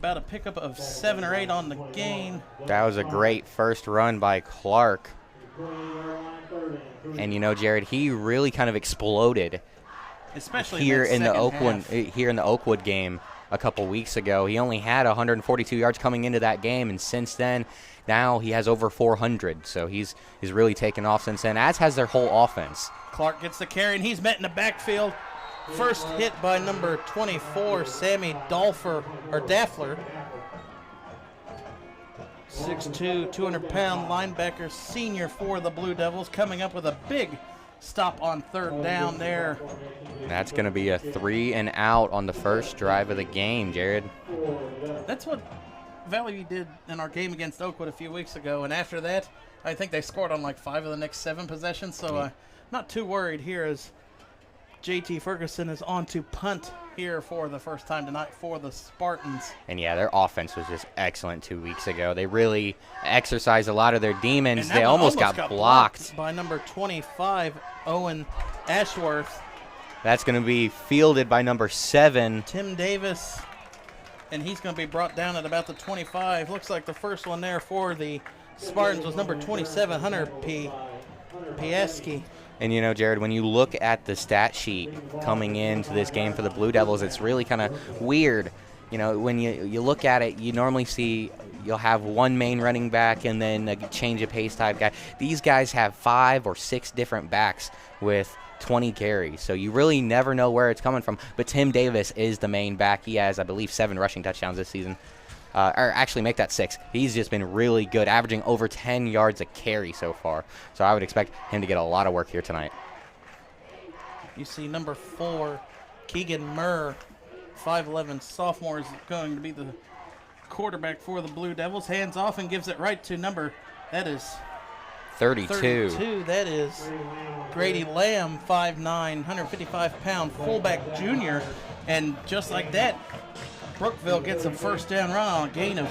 about a pickup of 7 or 8 on the gain. That was a great first run by Clark. And you know, Jared, he really kind of exploded, especially here in the Oakwood game a couple weeks ago. He only had 142 yards coming into that game, and since then, now he has over 400. So he's really taken off since then, as has their whole offense. Clark gets the carry, and he's met in the backfield. First hit by number 24, Sammy Daffler. 6'2", 200-pound linebacker, senior for the Blue Devils, coming up with a big stop on third down there. That's going to be a 3 and out on the first drive of the game, Jared. That's what Valley View did in our game against Oakwood a few weeks ago, and after that, I think they scored on like 5 of the next 7 possessions, so not too worried here as JT Ferguson is on to punt here for the first time tonight for the Spartans. And yeah, their offense was just excellent 2 weeks ago. They really exercised a lot of their demons. They almost got blocked by number 25, Owen Ashworth. That's going to be fielded by number 7, Tim Davis, and he's going to be brought down at about the 25. Looks like the first one there for the Spartans was number 27, Hunter Pieski. And, you know, Jared, when you look at the stat sheet coming into this game for the Blue Devils, it's really kind of weird. You know, when you look at it, you normally see you'll have one main running back and then a change of pace type guy. These guys have 5 or 6 different backs with 20 carries, so you really never know where it's coming from. But Tim Davis is the main back. He has, I believe, 7 rushing touchdowns this season. Or actually make that 6. He's just been really good, averaging over 10 yards a carry so far. So I would expect him to get a lot of work here tonight. You see number 4, Keegan Murr, 5'11", sophomore, is going to be the quarterback for the Blue Devils. Hands off and gives it right to number, that is 32. That is Grady Lamb, 5'9", 155-pound fullback junior. And just like that, Brookville gets a first down run on a gain of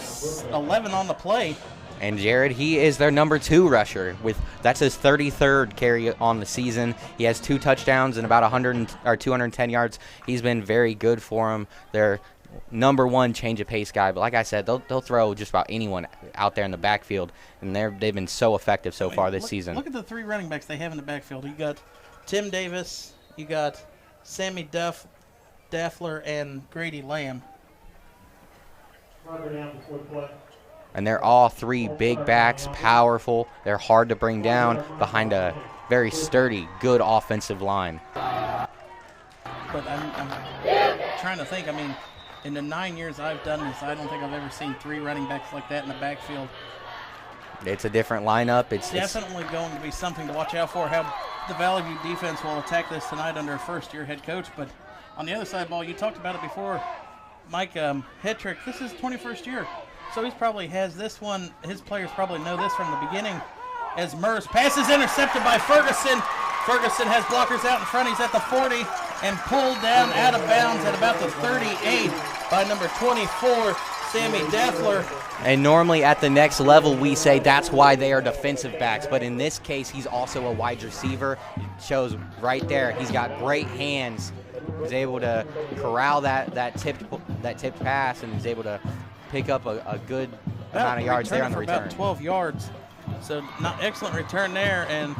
11 on the play. And Jared, he is their number 2 rusher. That's his 33rd carry on the season. He has 2 touchdowns and about 210 yards. He's been very good for them. Their number 1 change of pace guy. But like I said, they'll throw just about anyone out there in the backfield, and they've been so effective so far this season. Look at the 3 running backs they have in the backfield. You got Tim Davis, you got Sammy Daffler, and Grady Lamb. And they're all 3 big backs, powerful. They're hard to bring down behind a very sturdy, good offensive line. But I'm trying to think. I mean, in the 9 years I've done this, I don't think I've ever seen 3 running backs like that in the backfield. It's a different lineup. It's definitely going to be something to watch out for, how the Valley View defense will attack this tonight under a first-year head coach. But on the other side of the ball, you talked about it before, Mike Hetrick, this is 21st year. So he probably has this one. His players probably know this from the beginning. As Murs pass is intercepted by Ferguson. Ferguson has blockers out in front. He's at the 40 and pulled down out of bounds at about the 38 by number 24, Sammy Daffler. And normally at the next level, we say that's why they are defensive backs. But in this case, he's also a wide receiver. It shows right there. He's got great hands. He's able to corral that tipped pass, and he's able to pick up a good amount of yards there on the return. About 12 yards. So not excellent return there, and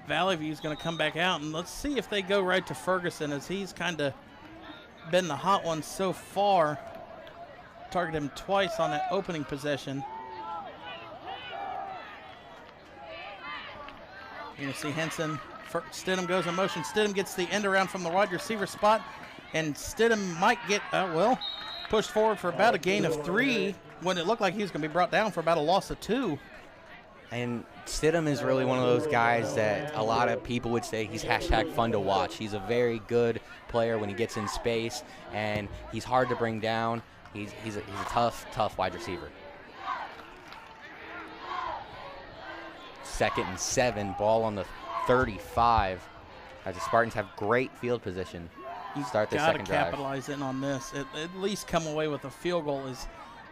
Valley View is going to come back out, and let's see if they go right to Ferguson, as he's kind of been the hot one so far. Targeted him twice on that opening possession. You're going to see Henson. Stidham goes in motion. Stidham gets the end around from the wide receiver spot, and Stidham might get, pushed forward for about a gain of 3 when it looked like he was going to be brought down for about a loss of 2. And Stidham is really one of those guys that a lot of people would say he's #fun to watch. He's a very good player when he gets in space, and he's hard to bring down. He's a tough wide receiver. 2nd and 7, ball on the 35, as the Spartans have great field position. Start the second drive. Got to capitalize in on this. At least come away with a field goal is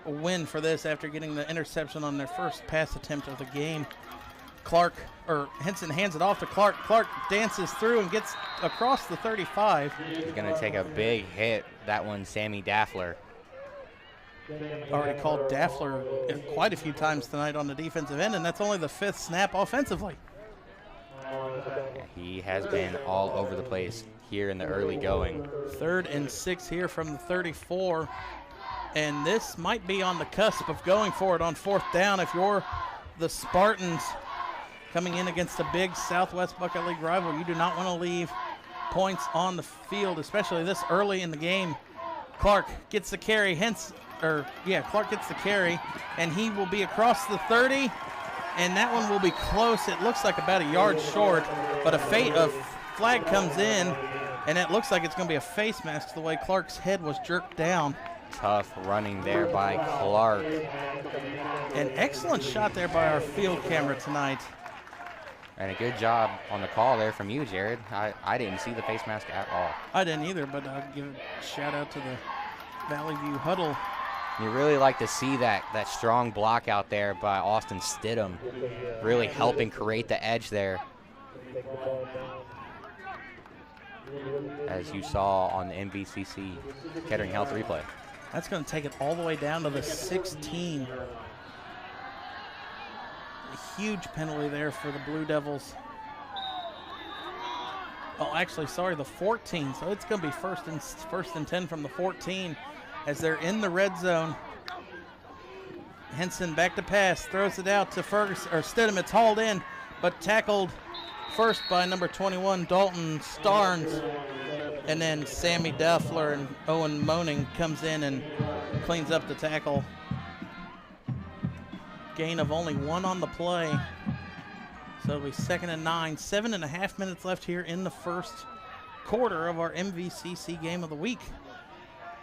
a win for this after getting the interception on their first pass attempt of the game. Henson hands it off to Clark. Clark dances through and gets across the 35. He's going to take a big hit. That one, Sammy Daffler. already called Daffler quite a few times tonight on the defensive end, and that's only the 5th snap offensively. Yeah, he has been all over the place here in the early going. 3rd and 6 here from the 34. And this might be on the cusp of going for it on 4th down if you're the Spartans coming in against a big Southwest Buckeye League rival. You do not want to leave points on the field, especially this early in the game. Clark gets the carry, Clark gets the carry, and he will be across the 30, and that one will be close. It looks like about a yard short, but a flag comes in, and it looks like it's going to be a face mask the way Clark's head was jerked down. Tough running there by Clark. An excellent shot there by our field camera tonight. And a good job on the call there from you, Jared. I didn't see the face mask at all. I didn't either, but I'll give a shout out to the Valley View huddle. You really like to see that strong block out there by Austin Stidham, really helping create the edge there, as you saw on the MVCC Kettering Health replay. That's going to take it all the way down to the 16. A huge penalty there for the Blue Devils. Oh, actually, sorry, the 14. So it's going to be first and 10 from the 14 as they're in the red zone. Henson back to pass, throws it out to Ferguson or Stidham. It's hauled in, but tackled first by number 21, Dalton Starnes. And then Sammy Daffler and Owen Moaning comes in and cleans up the tackle. Gain of only 1 on the play. So it'll be 2nd and 9. 7.5 minutes left here in the first quarter of our MVCC game of the week,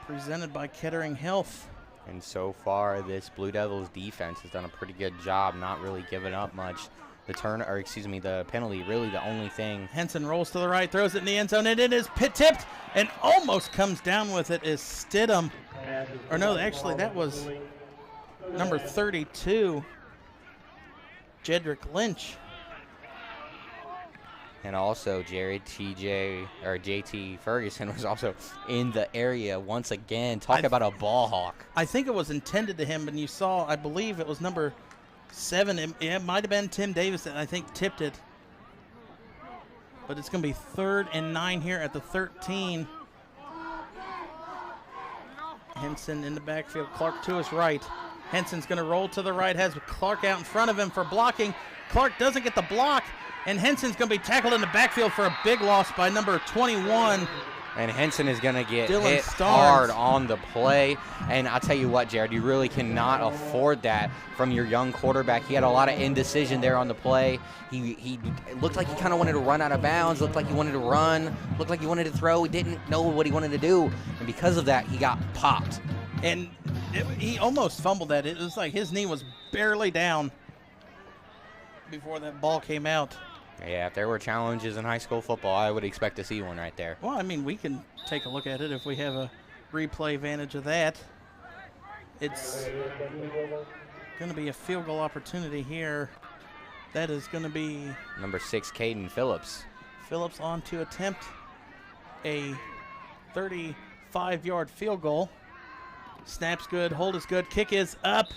presented by Kettering Health. And so far, this Blue Devils defense has done a pretty good job, not really giving up much. The penalty, really the only thing. Henson rolls to the right, throws it in the end zone, and it is tipped and almost comes down with it is Stidham. Or no, actually that was number 32, Jedrick Lynch. And also, Jared, JT Ferguson was also in the area once again. Talk about a ball hawk. I think it was intended to him, and you saw, I believe it was number 7. It might have been Tim Davis that I think tipped it. But it's going to be 3rd and 9 here at the 13. Henson in the backfield. Clark to his right. Henson's going to roll to the right. Has Clark out in front of him for blocking. Clark doesn't get the block. And Henson's going to be tackled in the backfield for a big loss by number 21. And Henson is going to get Dylan hit Starnes. hard on the play. And I'll tell you what, Jared, you really cannot afford that from your young quarterback. He had a lot of indecision there on the play. He looked like he kind of wanted to run out of bounds, looked like he wanted to run, looked like he wanted to throw. He didn't know what he wanted to do. And because of that, he got popped. And he almost fumbled that. It was like his knee was barely down before that ball came out. Yeah, if there were challenges in high school football, I would expect to see one right there. Well, I mean, we can take a look at it if we have a replay advantage of that. It's going to be a field goal opportunity here. That is going to be number 6, Caden Phillips. Phillips on to attempt a 35-yard field goal. Snap's good, hold is good, kick is up,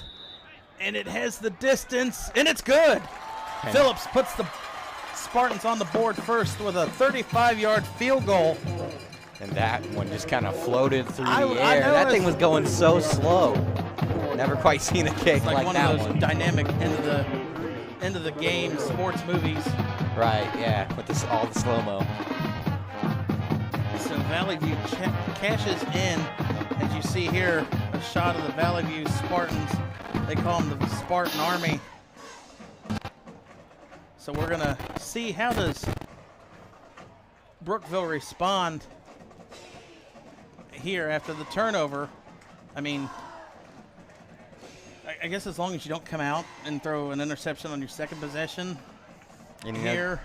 and it has the distance, and it's good. And Phillips puts the Spartans on the board first with a 35-yard field goal. And that one just kind of floated through the air. That thing was going so slow. Never quite seen a kick like one that of those one. Dynamic end of the game sports movies. Right, yeah, with all the slow-mo. So Valley View cashes in. As you see here, a shot of the Valley View Spartans. They call them the Spartan Army. So we're going to see how does Brookville respond here after the turnover. I mean, I guess as long as you don't come out and throw an interception on your second possession. And here.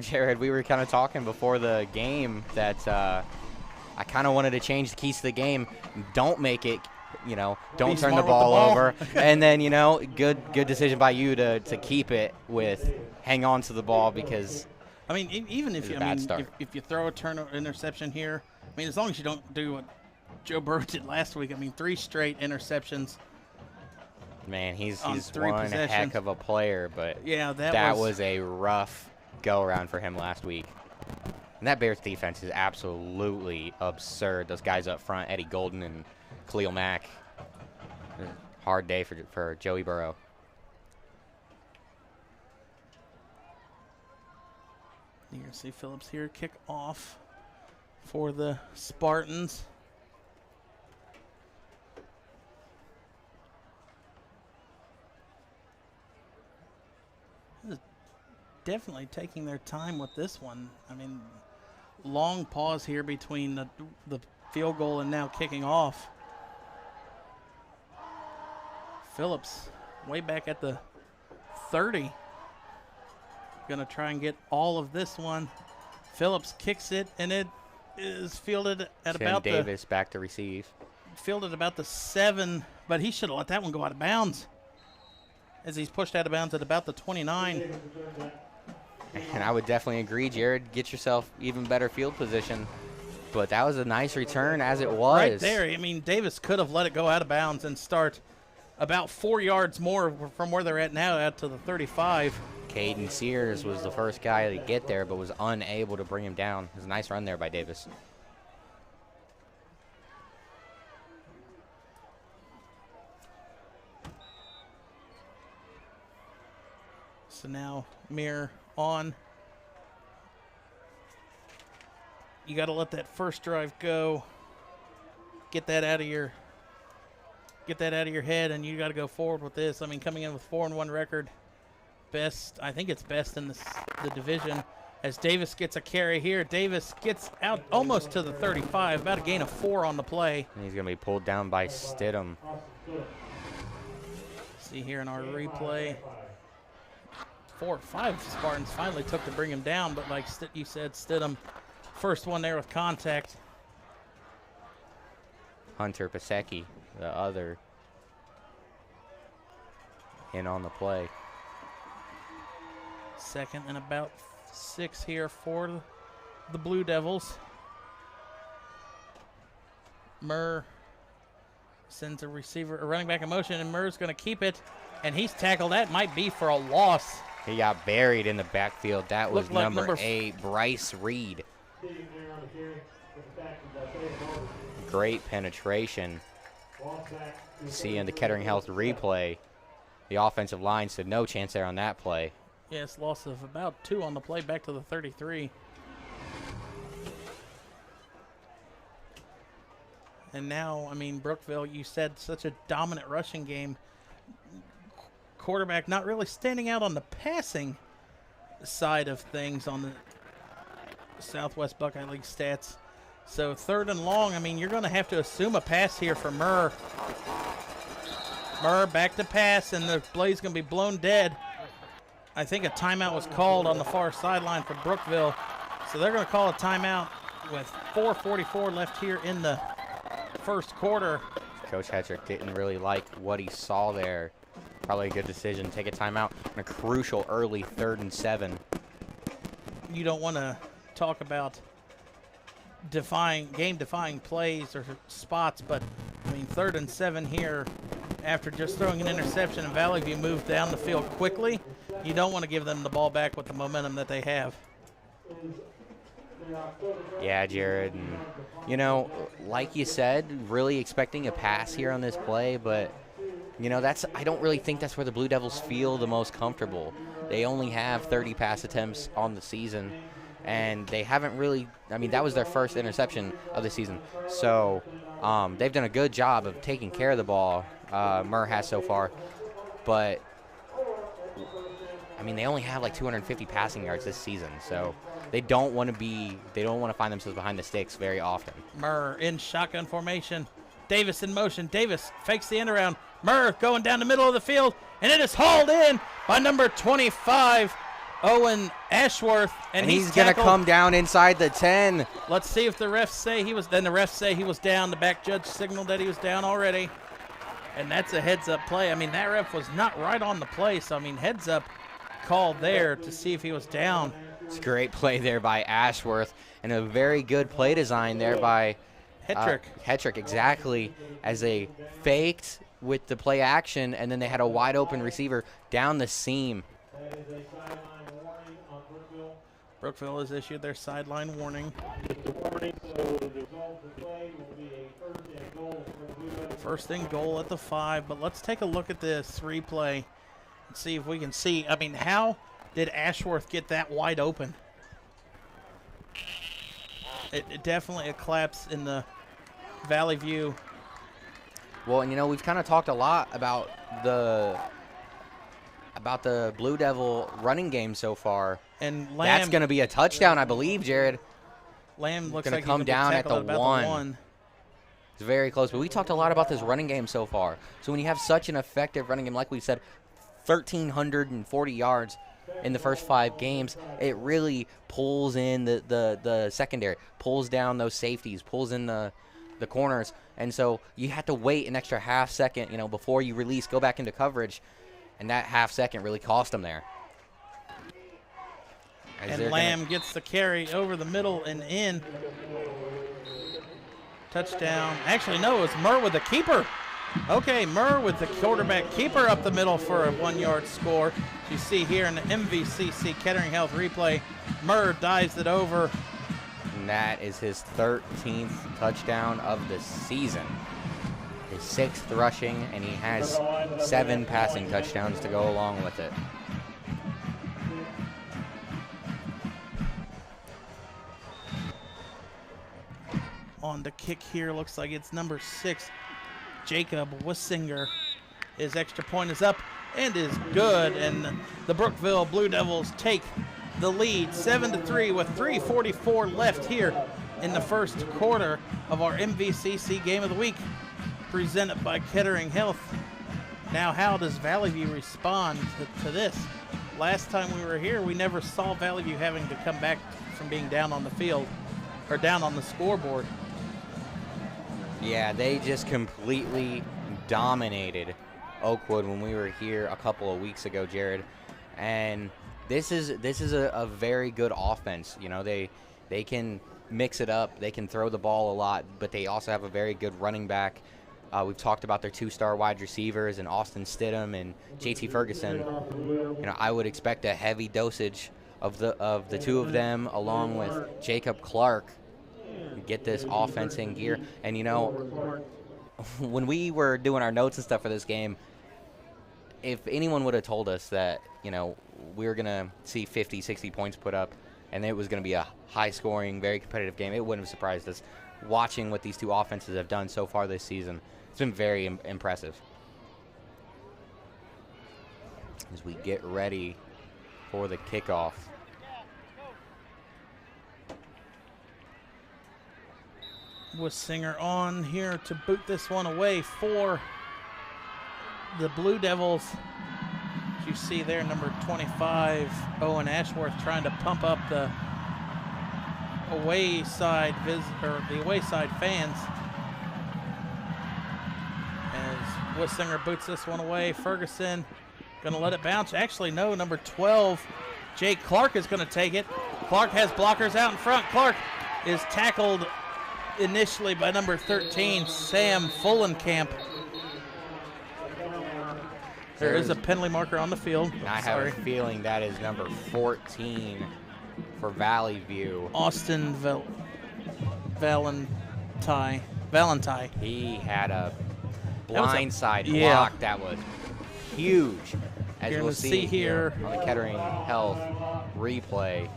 Jared, we were kind of talking before the game that I kind of wanted to change the keys to the game. Don't make it, don't turn the ball over. And then, good decision by you to keep it with hang on to the ball because I mean, even if you throw a interception here, I mean, as long as you don't do what Joe Burrow did last week. I mean, 3 straight interceptions. Man, he's on 3 one possessions. heck of a player, but yeah, that was a rough go-around for him last week. And that Bears defense is absolutely absurd. Those guys up front, Eddie Golden and Khalil Mack. Hard day for Joey Burrow. You're going to see Phillips here kick off for the Spartans. Definitely taking their time with this one. I mean, long pause here between the field goal and now kicking off. Phillips way back at the 30. Going to try and get all of this one. Phillips kicks it, and it is fielded at Tim about Davis back to receive. Fielded about the 7, but he should have let that one go out of bounds as he's pushed out of bounds at about the 29. And I would definitely agree, Jared. Get yourself even better field position. But that was a nice return as it was. Right there. I mean, Davis could have let it go out of bounds and start about 4 yards more from where they're at now out to the 35. Caden Sears was the first guy to get there but was unable to bring him down. It was a nice run there by Davis. So now Mir on. You got to let that first drive go. Get that out of your head, and you got to go forward with this. I mean, coming in with 4-1 record, best. I think it's best in the division. As Davis gets a carry here, Davis gets out almost to the 35, about a gain of 4 on the play. And he's going to be pulled down by Stidham. See here in our replay. 4 or 5 Spartans finally took to bring him down, but like you said, Stidham, first one there with contact. Hunter Pasecki, the other, in on the play. Second and about 6 here for the Blue Devils. Murr sends a running back in motion, and Murr's going to keep it, and he's tackled. That might be for a loss. He got buried in the backfield. That was Looked like number 8, Bryce Reed. Great penetration. See in the Kettering Health replay, the offensive line said no chance there on that play. Yes, loss of about 2 on the play, back to the 33. And now, I mean, Brookville, you said such a dominant rushing game. Quarterback not really standing out on the passing side of things on the Southwest Buckeye League stats. So 3rd and long, I mean, you're going to have to assume a pass here for Murr. Murr back to pass, and the play's going to be blown dead. I think a timeout was called on the far sideline for Brookville. So they're going to call a timeout with 4:44 left here in the first quarter. Coach Hetrick didn't really like what he saw there. Probably a good decision. Take a timeout on a crucial early 3rd and 7. You don't want to talk about game-defying plays or spots, but I mean 3rd and 7 here after just throwing an interception, and Valley View moved down the field quickly. You don't want to give them the ball back with the momentum that they have. Yeah, Jared. And, you know, like you said, really expecting a pass here on this play, but, you know, I don't really think that's where the Blue Devils feel the most comfortable. They only have 30 pass attempts on the season, and they haven't really, I mean, that was their first interception of the season. So they've done a good job of taking care of the ball, Murr has so far. But, I mean, they only have like 250 passing yards this season, so they don't want to find themselves behind the sticks very often. Murr in shotgun formation. Davis in motion. Davis fakes the end around. Murr going down the middle of the field, and it is hauled in by number 25, Owen Ashworth, and he's going to come down inside the 10. Let's see if the refs say he was. Then the refs say he was down. The back judge signaled that he was down already, and that's a heads-up play. I mean, that ref was not right on the play, so I mean, heads-up called there to see if he was down. It's a great play there by Ashworth, and a very good play design there by Hetrick, exactly, as they faked with the play action, and then they had a wide open receiver down the seam. Brookville has issued their sideline warning. First and goal at the 5, but let's take a look at this replay and see if we can see. I mean, how did Ashworth get that wide open? It definitely a collapse in the Valley View. Well, and we've kind of talked a lot about the Blue Devil running game so far. And Lamb, that's going to be a touchdown, I believe, Jared. Lamb looks going like to come down at the 1. It's very close, but we talked a lot about this running game so far. So when you have such an effective running game, like we said, 1,340 yards in the first 5 games, it really pulls in the secondary, pulls down those safeties, pulls in the corners. And so you have to wait an extra half second, before you release, go back into coverage. And that half second really cost them there. And Lamb gets the carry over the middle and in. Touchdown. Actually, no, it's Murr with the keeper. Okay, Murr with the quarterback keeper up the middle for a 1-yard score. You see here in the MVCC Kettering Health replay, Murr dives it over. And that is his 13th touchdown of the season. His 6th rushing, and he has 7 passing touchdowns to go along with it. On the kick here, looks like it's number 6, Jacob Wissinger. His extra point is up and is good, and the Brookville Blue Devils take the lead 7-3 with 3:44 left here in the first quarter of our MVCC Game of the Week, presented by Kettering Health. Now, how does Valley View respond to this? Last time we were here, we never saw Valley View having to come back from being down on the field or down on the scoreboard. Yeah, they just completely dominated Oakwood when we were here a couple of weeks ago, Jared. And this is a very good offense. They can mix it up. They can throw the ball a lot, but they also have a very good running back. We've talked about their 2-star wide receivers and Austin Stidham and JT Ferguson. I would expect a heavy dosage of the two of them, along with Jacob Clark, get this offense in gear. And when we were doing our notes and stuff for this game, if anyone would have told us that we were gonna see 50, 60 points put up, and it was gonna be a high-scoring, very competitive game, it wouldn't have surprised us. Watching what these two offenses have done so far this season, it's been very impressive. As we get ready for the kickoff. Wissinger on here to boot this one away for the Blue Devils. As you see there, number 25, Owen Ashworth, trying to pump up the away side fans. As Wissinger boots this one away, Ferguson going to let it bounce. Actually, no, number 12, Jake Clark is going to take it. Clark has blockers out in front. Clark is tackled initially by number 13, Sam Fullenkamp. There is a penalty marker on the field. I have a feeling that is number 14 for Valley View. Austin Valentine. He had a blindside block that was huge. As we'll see here on the Kettering Health replay.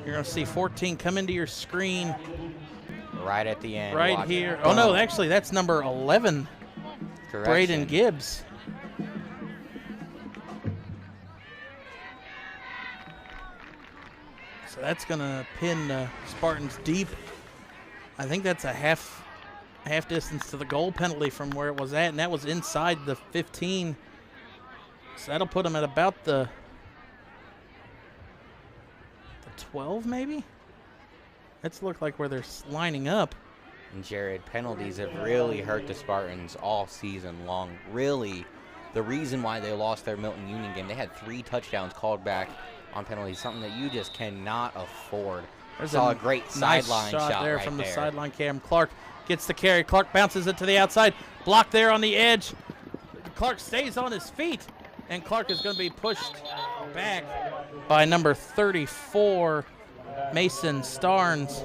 You're going to see 14 come into your screen. Right at the end. Right here. Oh, no, actually, that's number 11, Braden Gibbs. So that's going to pin the Spartans deep. I think that's a half distance to the goal penalty from where it was at, and that was inside the 15. So that'll put them at about the 12, maybe? Let's look like where they're lining up. And Jared, penalties have really hurt the Spartans all season long. Really, the reason why they lost their Milton Union game, they had 3 touchdowns called back on penalties, something that you just cannot afford. There's Saw a great sideline shot there right from the there. sideline cam. Clark gets the carry. Clark bounces it to the outside. Block there on the edge. Clark stays on his feet, and Clark is going to be pushed back by number 34, Mason Starnes.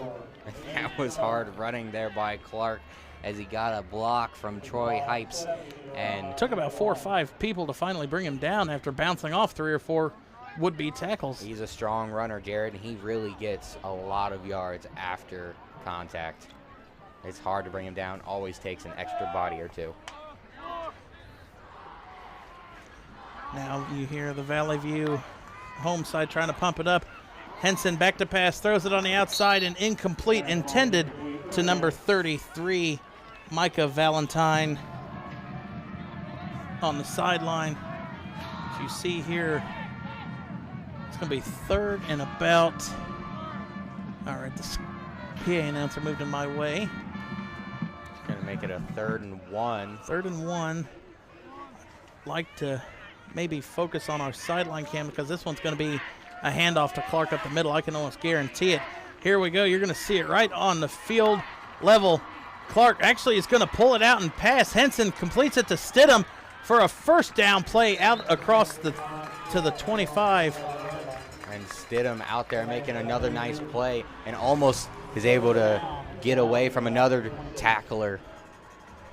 That was hard running there by Clark as he got a block from Troy Hypes. And it took about 4 or 5 people to finally bring him down after bouncing off 3 or 4 would-be tackles. He's a strong runner, Jared, and he really gets a lot of yards after contact. It's hard to bring him down. Always takes an extra body or two. Now you hear the Valley View home side trying to pump it up. Henson back to pass, throws it on the outside and incomplete, intended to number 33, Micah Valentine on the sideline. As you see here, it's going to be 3rd and about. All right, the PA announcer moved in my way. Going to make it a 3rd and 1. 3rd and 1. Like to maybe focus on our sideline cam because this one's going to be a handoff to Clark up the middle. I can almost guarantee it. Here we go. You're going to see it right on the field level. Clark actually is going to pull it out and pass. Henson completes it to Stidham for a first down play out across to the 25. And Stidham out there making another nice play and almost is able to get away from another tackler.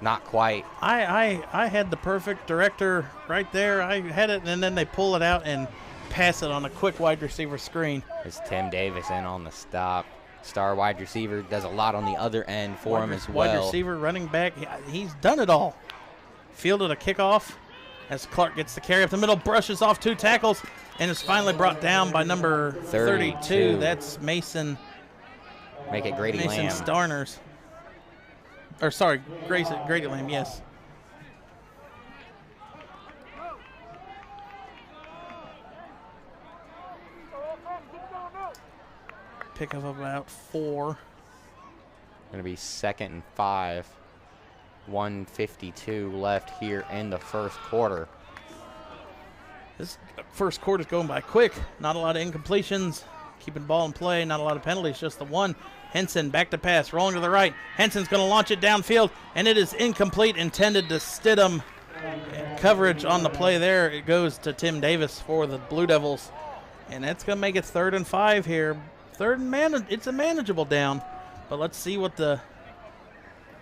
Not quite. I had the perfect director right there. I had it, and then they pull it out and pass it on a quick wide receiver screen. It's Tim Davis in on the stop. Star wide receiver does a lot on the other end for him as well. Wide receiver, running back, he's done it all. Fielded a kickoff as Clark gets the carry up the middle, brushes off 2 tackles, and is finally brought down by number 32. That's Mason. Make it Grady Mason Lamb. Starners. Or sorry, Grady Lamb, yes. Pick up about 4. Going to be 2nd and 5. 1:52 left here in the first quarter. This first quarter's going by quick. Not a lot of incompletions. Keeping ball in play. Not a lot of penalties, just the one. Henson back to pass, rolling to the right. Henson's going to launch it downfield, and it is incomplete, intended to Stidham. Coverage on the play there. It goes to Tim Davis for the Blue Devils, and that's going to make it 3rd and 5 here. It's a manageable down, but let's see what the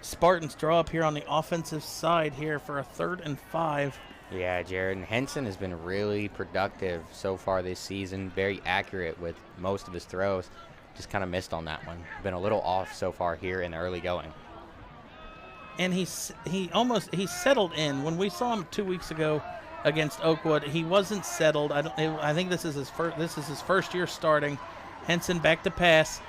Spartans draw up here on the offensive side here for a 3rd and 5. Yeah, Jared, and Henson has been really productive so far this season. Very accurate with most of his throws. Just kind of missed on that one. Been a little off so far here in the early going. And he settled in. When we saw him 2 weeks ago against Oakwood, he wasn't settled. I think this is his first year starting. Henson back to pass.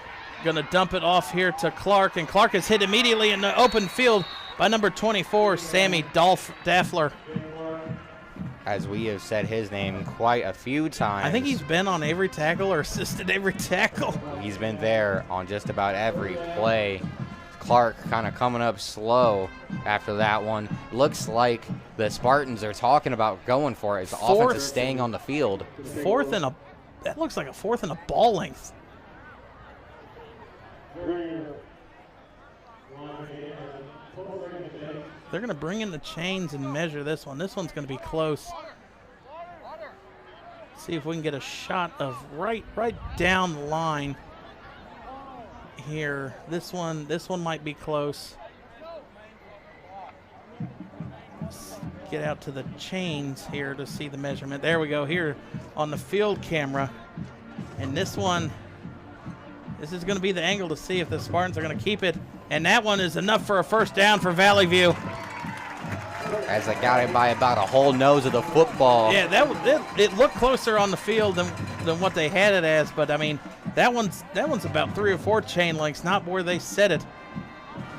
Going to dump it off here to Clark, and Clark is hit immediately in the open field by number 24, Sammy Daffler. As we have said his name quite a few times. I think he's been on every tackle or assisted every tackle. He's been there on just about every play. Clark kind of coming up slow after that one. Looks like the Spartans are talking about going for it. The offense is staying on the field. That looks like a 4th and a ball length. They're going to bring in the chains and measure this one. This one's going to be close. See if we can get a shot of right down the line here. This one might be close. Let's get out to the chains here to see the measurement. There we go, here on the field camera. And this is going to be the angle to see if the Spartans are going to keep it. And that one is enough for a first down for Valley View. As I got it by about a whole nose of the football. Yeah, it looked closer on the field than what they had it as, but I mean, that one's about 3 or 4 chain lengths, not where they set it.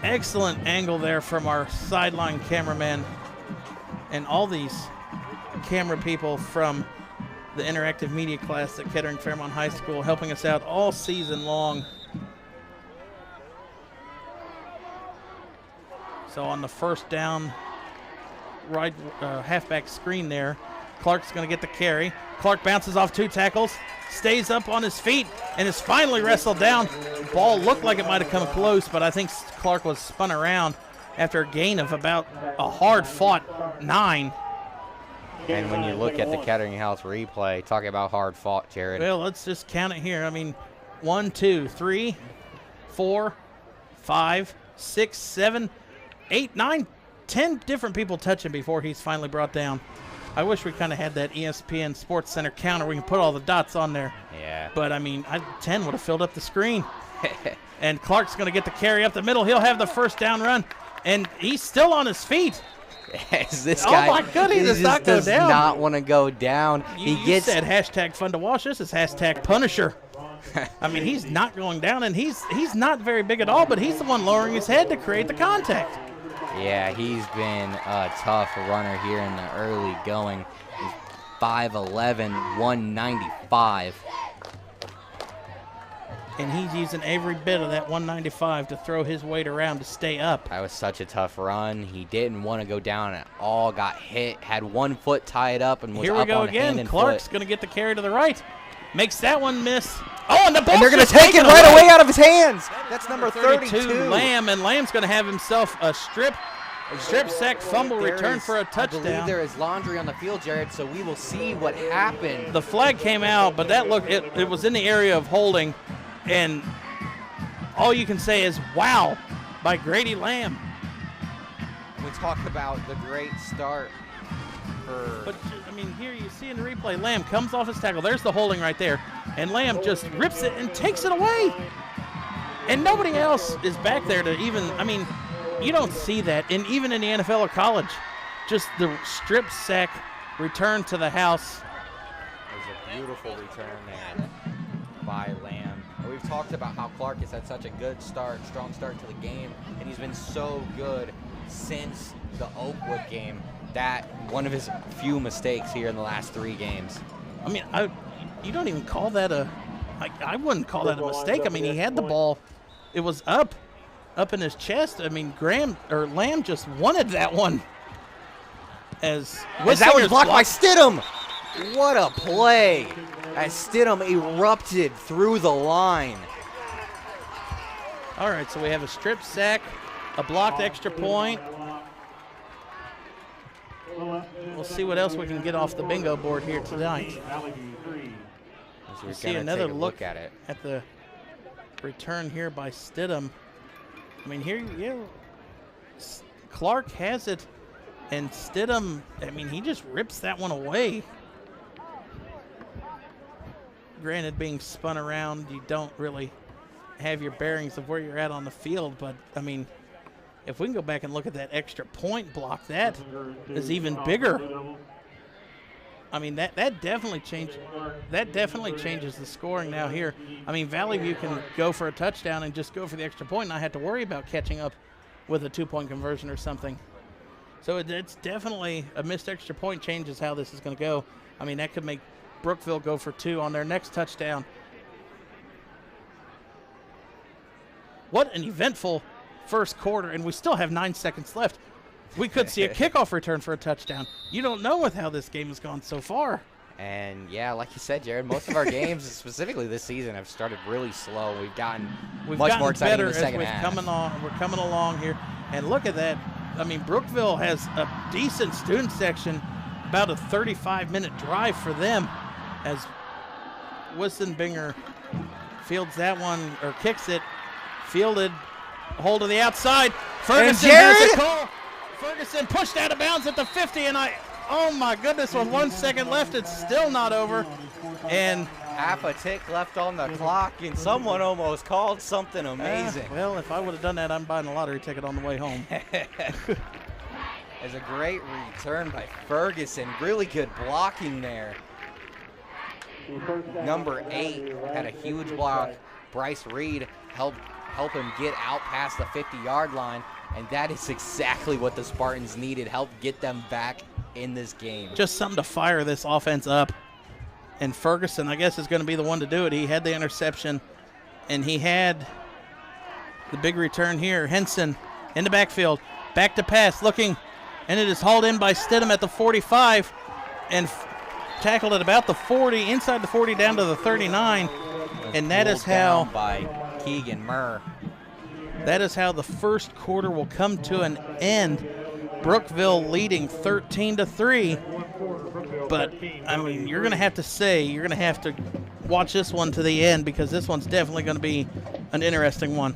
Excellent angle there from our sideline cameraman and all these camera people from the interactive media class at Kettering Fairmont High School, helping us out all season long. So on the first down, right halfback screen there, Clark's going to get the carry. Clark bounces off 2 tackles, stays up on his feet, and is finally wrestled down. Ball looked like it might have come close, but I think Clark was spun around after a gain of about a hard-fought 9. And when you look at the Kettering House replay, talking about hard fought, Jared. Well, let's just count it here. I mean, 1, 2, 3, 4, 5, 6, 7, 8, 9, 10 different people touch him before he's finally brought down. I wish we kind of had that ESPN Sports Center counter where we can put all the dots on there. Yeah. But, I mean, 10 would have filled up the screen. And Clark's going to get the carry up the middle. He'll have the first down run, and he's still on his feet. This guy, oh my God, he does not go down. Not want to go down. You said hashtag fun to watch. This is hashtag Punisher. I mean, he's not going down, and he's not very big at all, but he's the one lowering his head to create the contact. Yeah, he's been a tough runner here in the early going. He's 5'11", 195. And he's using every bit of that 195 to throw his weight around to stay up. That was such a tough run. He didn't want to go down at all. Got hit, had one foot tied up, and was Here up we go on again. hand and Clark's foot. going to get the carry to the right. Makes that one miss. Oh, and the ball. And they're going to take it right away out of his hands. That's number 32. Lamb, and Lamb's going to have himself a strip sack fumble return for a touchdown. I believe there is laundry on the field, Jared, so we will see what happened. The flag came out, but that looked it was in the area of holding, and all you can say is wow by Grady Lamb. We talk about the great start for. But I mean, here you see in the replay, Lamb comes off his tackle. There's the holding right there, and Lamb just rips it and takes it away. And nobody else is back there to even. I mean, you don't see that, and even in the NFL or college, just the strip sack return to the house. There's a beautiful return there by Lamb. We've talked about how Clark has had such a good start, strong start to the game, and he's been so good since the Oakwood game. That one of his few mistakes here in the last 3 games. I mean, you don't even call that I wouldn't call that a mistake. I mean, he had the ball. It was up in his chest. I mean, Lamb just wanted that one. As that was blocked by Stidham. What a play. As Stidham erupted through the line. All right, so we have a strip sack, a blocked extra point. We'll see what else we can get off the bingo board here tonight. We'll see another look at it. At the return here by Stidham. I mean, here, Clark has it, and Stidham, I mean, he just rips that one away. Granted, being spun around, you don't really have your bearings of where you're at on the field, but, I mean, if we can go back and look at that extra point block, that is even bigger. I mean, that definitely changes the scoring now here. I mean, Valley View can go for a touchdown and just go for the extra point and not have to worry about catching up with a 2-point conversion or something. So it's definitely a missed extra point changes how this is going to go. I mean, that could make Brookville go for 2 on their next touchdown. What an eventful first quarter, and we still have 9 seconds left. We could see a kickoff return for a touchdown. You don't know with how this game has gone so far. And, yeah, like you said, Jared, most of our games, specifically this season, have started really slow. We've gotten much more exciting in the second half. We're coming along here. And look at that. I mean, Brookville has a decent student section, about a 35-minute drive for them, as Wissenbinger fields that one, or kicks it, fielded, hold to the outside. Ferguson has a call. Ferguson pushed out of bounds at the 50, and oh my goodness, with 1 second left, it's still not over. And half a tick left on the clock, and someone almost called something amazing. Well, if I would have done that, I'm buying a lottery ticket on the way home. There's a great return by Ferguson. Really good blocking there. Number 8 had a huge block. Bryce Reed helped him get out past the 50-yard line, and that is exactly what the Spartans needed, help get them back in this game. Just something to fire this offense up. And Ferguson, I guess, is going to be the one to do it. He had the interception, and he had the big return here. Henson in the backfield, back to pass, looking, and it is hauled in by Stidham at the 45. And tackled at about the 40, inside the 40 down to the 39. And that is how by Keegan Murr. That is how the first quarter will come to an end. Brookville leading 13-3. But, I mean, you're going to have to watch this one to the end because this one's definitely going to be an interesting one.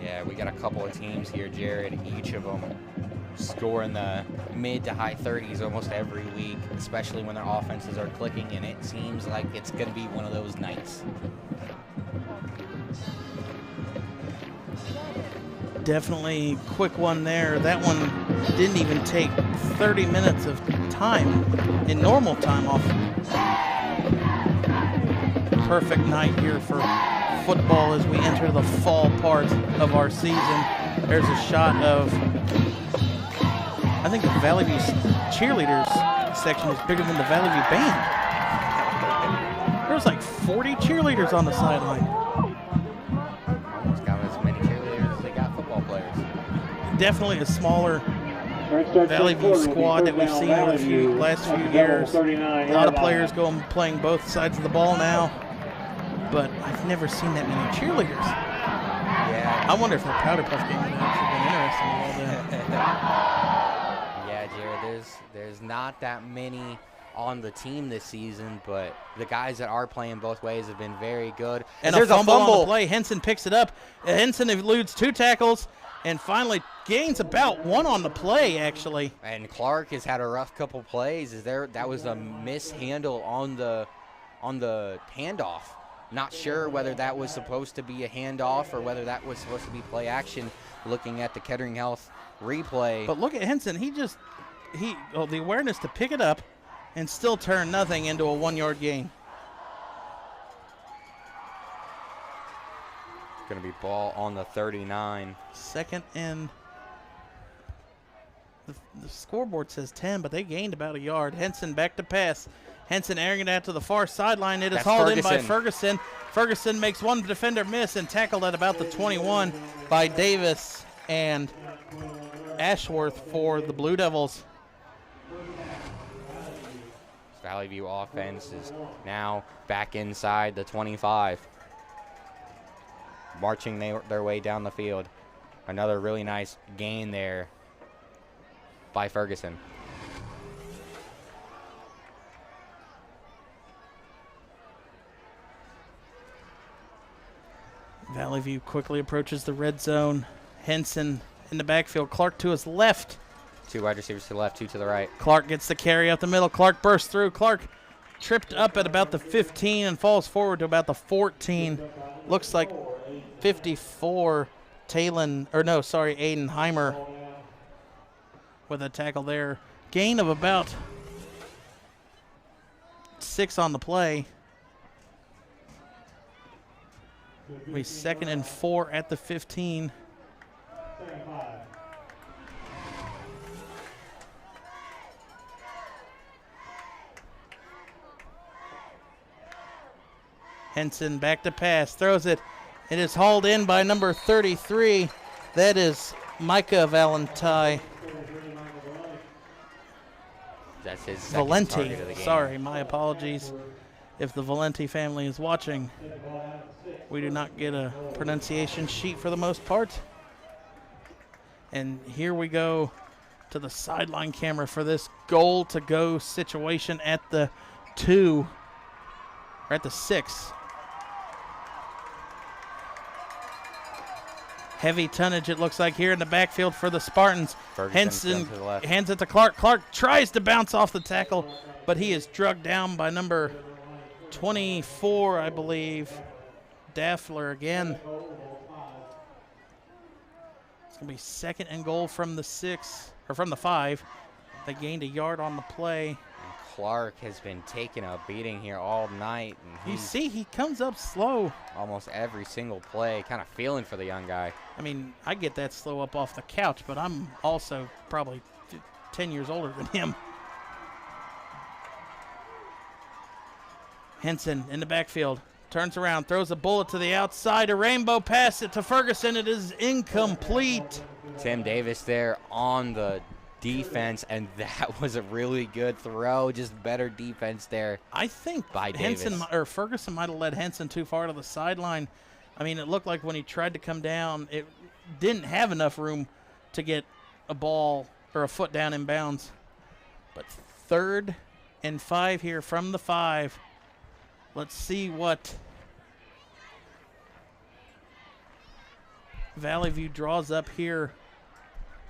Yeah, we got a couple of teams here, Jared. Each of them score in the mid to high 30s almost every week, especially when their offenses are clicking, and it seems like it's going to be one of those nights. Definitely quick one there. That one didn't even take 30 minutes of time in normal time off. Perfect night here for football as we enter the fall part of our season. There's a shot of, I think the Valley View cheerleaders section is bigger than the Valley View band. There's like 40 cheerleaders on the sideline. Almost got as many cheerleaders as they got football players. Definitely a smaller Valley View squad that we've seen over the last few years. A lot of players playing both sides of the ball now, but I've never seen that many cheerleaders. Yeah. I wonder if the Powder Puff game would actually been interesting a little bit. Yeah, Jared, there's not that many on the team this season, but the guys that are playing both ways have been very good. And there's a fumble on the play. Henson picks it up. Henson eludes 2 tackles and finally gains about 1 on the play, actually. And Clark has had a rough couple plays. That was a mishandle on the handoff. Not sure whether that was supposed to be a handoff or whether that was supposed to be play action, looking at the Kettering Health replay. But look at Henson. The awareness to pick it up and still turn nothing into a 1-yard gain. It's going to be ball on the 39. Second and the scoreboard says 10, but they gained about a yard. Henson back to pass. Henson airing it out to the far sideline. It is hauled in by Ferguson. Ferguson makes one defender miss and tackled at about the 21 by Davis and Ashworth for the Blue Devils. Valley View offense is now back inside the 25. Marching their way down the field. Another really nice gain there by Ferguson. Valley View quickly approaches the red zone. Henson in the backfield. Clark to his left. 2 wide receivers to the left, 2 to the right. Clark gets the carry up the middle. Clark bursts through. Clark tripped up at about the 15 and falls forward to about the 14. Looks like 54, Aiden Heimer with a tackle there. Gain of about 6 on the play. We 2nd and 4 at the 15. Henson back to pass, throws it. It is hauled in by number 33. That is Micah Valenti. That's his second target of the game. Sorry, my apologies. If the Valenti family is watching, we do not get a pronunciation sheet for the most part. And here we go to the sideline camera for this goal-to-go situation at the 2, or at the 6. Heavy tonnage, it looks like, here in the backfield for the Spartans. Henson hands it to Clark. Clark tries to bounce off the tackle, but he is drugged down by number 24, I believe. Daffler again. It's going to be 2nd and goal from the 6, or from the 5. They gained a yard on the play. Clark has been taking a beating here all night. And you see, he comes up slow. Almost every single play, kind of feeling for the young guy. I mean, I get that slow up off the couch, but I'm also probably 10 years older than him. Henson in the backfield, turns around, throws a bullet to the outside, a rainbow pass it to Ferguson. It is incomplete. Tim Davis there on the defense, and that was a really good throw. Just better defense there. I think by Henson Davis. or Ferguson might have led Henson too far to the sideline. I mean, it looked like when he tried to come down, it didn't have enough room to get a ball or a foot down in bounds. But 3rd and 5 here from the 5. Let's see what Valley View draws up here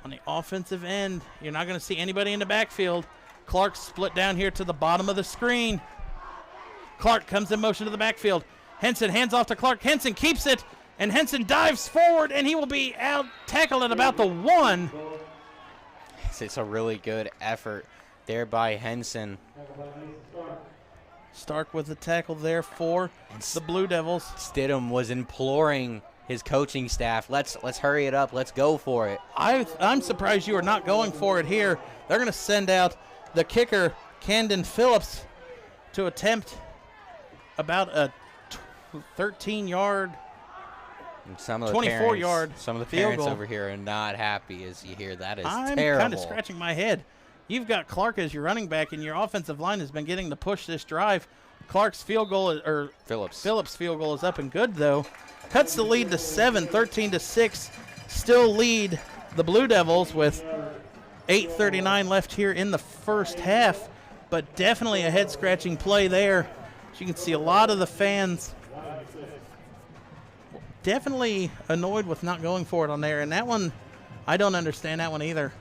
on the offensive end. You're not going to see anybody in the backfield. Clark split down here to the bottom of the screen. Clark comes in motion to the backfield. Henson hands off to Clark. Henson keeps it, and Henson dives forward, and he will be out tackled at about the 1. It's a really good effort there by Henson. Stark with the tackle there for the Blue Devils. Stidham was imploring his coaching staff, let's hurry it up, let's go for it. I'm surprised you are not going for it here. They're going to send out the kicker, Camden Phillips, to attempt about a 13-yard, 24-yard Some of the field parents goal. over here are not happy as you hear that is I'm terrible. kind of scratching my head. You've got Clark as your running back, and your offensive line has been getting to push this drive. Clark's field goal, or Phillips' field goal is up and good, though. Cuts the lead to 7, 13-6. Still lead the Blue Devils with 8:39 left here in the first half, but definitely a head-scratching play there. As you can see, a lot of the fans definitely annoyed with not going for it on there, and that one, I don't understand that one either.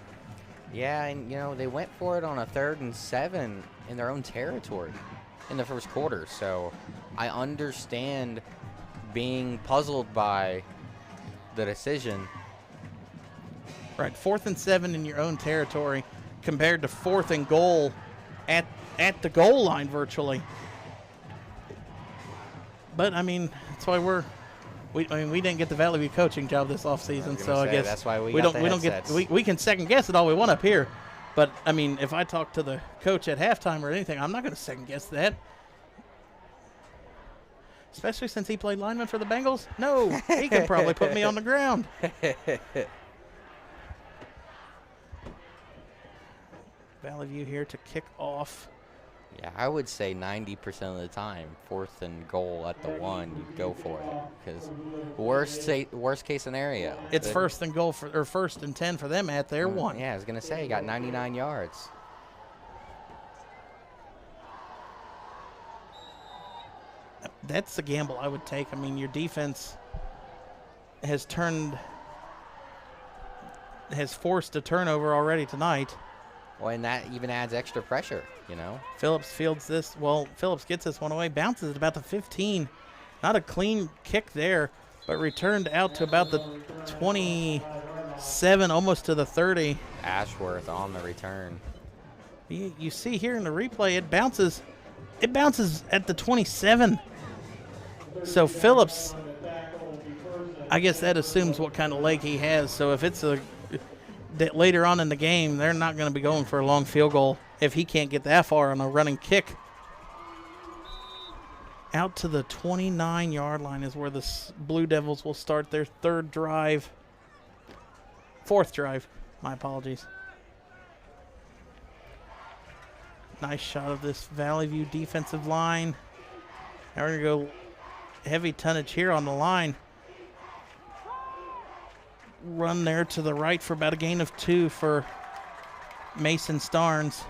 Yeah, and they went for it on a 3rd and 7 in their own territory in the first quarter, so I understand being puzzled by the decision. Right, 4th and 7 in your own territory compared to 4th and goal at the goal line virtually. But I mean, that's why we didn't get the Valley View coaching job this offseason, so I guess that's why we don't get we can second guess it all we want up here. But I mean, if I talk to the coach at halftime or anything, I'm not going to second guess that. Especially since he played lineman for the Bengals. No, he could probably put me on the ground. Valley View here to kick off. Yeah, I would say 90% of the time, 4th and goal at the 1, you go for it. Because worst case scenario, it's 1st and goal or 1st and 10 for them at their 1. Yeah, I was gonna say, you got 99 yards. That's the gamble I would take. I mean, your defense has forced a turnover already tonight. Well, and that even adds extra pressure, Phillips fields this. Well, Phillips gets this one away, bounces at about the 15. Not a clean kick there, but returned out to about the 27, almost to the 30. Ashworth on the return. You see here in the replay, it bounces at the 27. So Phillips, I guess that assumes what kind of leg he has. So if it's that later on in the game, they're not going to be going for a long field goal if he can't get that far on a running kick. Out to the 29-yard line is where the Blue Devils will start their 4th drive. My apologies. Nice shot of this Valley View defensive line. Now we're going to go heavy tonnage here on the line. Run there to the right for about a gain of 2 for Mason Starnes.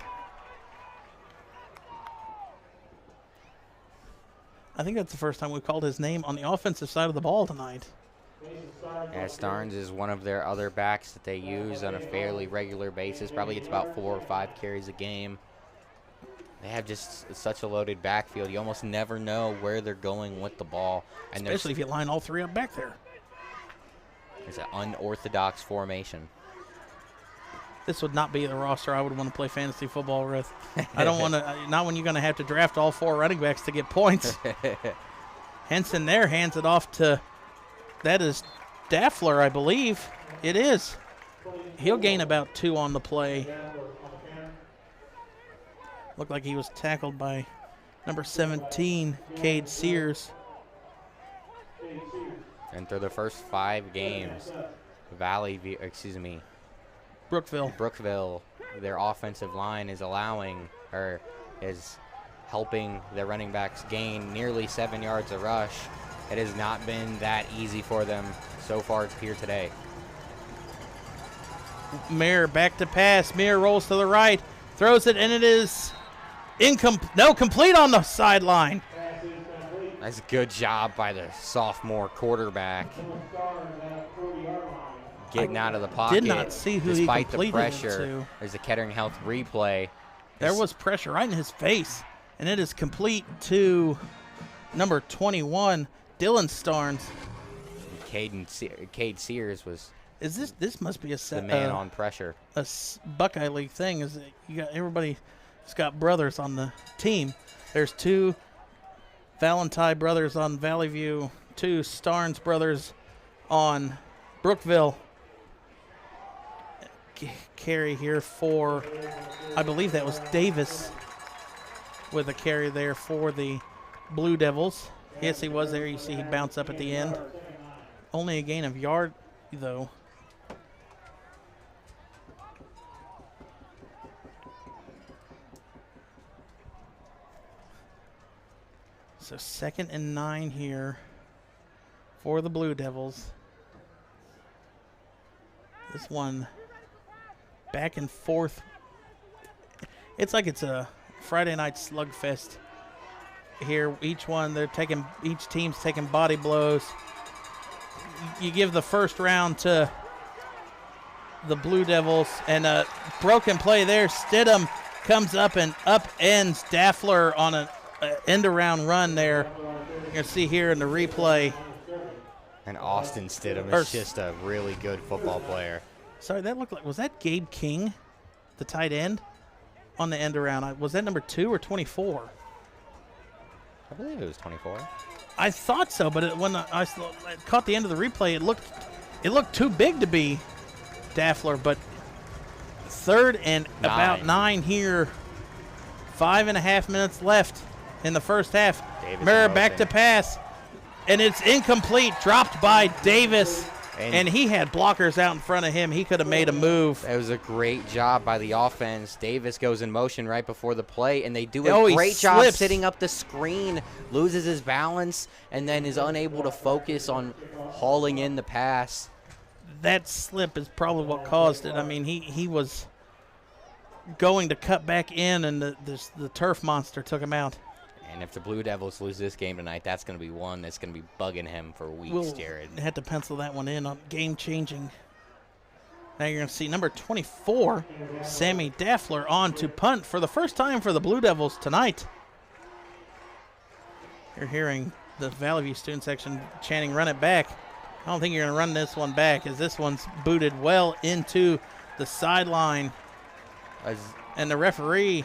I think that's the first time we've called his name on the offensive side of the ball tonight. Yeah, Starnes is one of their other backs that they use on a fairly regular basis. Probably gets about 4 or 5 carries a game. They have just such a loaded backfield. You almost never know where they're going with the ball. And especially if you line all 3 up back there. It's an unorthodox formation. This would not be the roster I would want to play fantasy football with. I don't want to, not when you're going to have to draft all 4 running backs to get points. Henson there hands it off to, that is Daffler, I believe. It is. He'll gain about 2 on the play. Looked like he was tackled by number 17, Cade Sears. And through the first 5 games, Brookville their offensive line is allowing, or is helping their running backs gain nearly 7 yards a rush. It has not been that easy for them so far here today. Mayer back to pass. Mayer rolls to the right, throws it, and it is complete on the sideline. That's a good job by the sophomore quarterback getting out of the pocket. Did not see who despite he the completed pressure. it to. There's a Kettering Health replay. There was pressure right in his face, and it is complete to number 21, Dylan Starnes. Cade Sears was This must be the man on pressure. A Buckeye League thing. Is that you got everybody's got brothers on the team. There's 2 Valentine brothers on Valley View, 2 Starnes brothers on Brookville. Carry here for, I believe that was Davis with a carry there for the Blue Devils. Yes, he was there. You see he bounced up at the end. Only a gain of yard, though. So 2nd and 9 here for the Blue Devils. This one back and forth. It's like it's a Friday night slugfest here. Each team's taking body blows. You give the first round to the Blue Devils, and a broken play there. Stidham comes up and upends Daffler on an end-around run there. You're going to see here in the replay. And Austin Stidham is just a really good football player. Sorry, that looked like, was that Gabe King, the tight end, on the end around? Was that number 2 or 24? I believe it was 24. I thought so, but when I caught the end of the replay, it looked too big to be Daffler. But 3rd and about 9 here, 5.5 minutes left in the first half. Mara back to pass, and it's incomplete, dropped by Davis. And he had blockers out in front of him. He could have made a move. It was a great job by the offense. Davis goes in motion right before the play, and they do a great job setting up the screen, loses his balance, and then is unable to focus on hauling in the pass. That slip is probably what caused it. I mean, he was going to cut back in, and the turf monster took him out. And if the Blue Devils lose this game tonight, that's going to be one that's going to be bugging him for weeks, Jared. We'll have to pencil that one in on game-changing. Now you're going to see number 24, Sammy Daffler, on to punt for the first time for the Blue Devils tonight. You're hearing the Valley View student section chanting, "Run it back." I don't think you're going to run this one back, as this one's booted well into the sideline. And the referee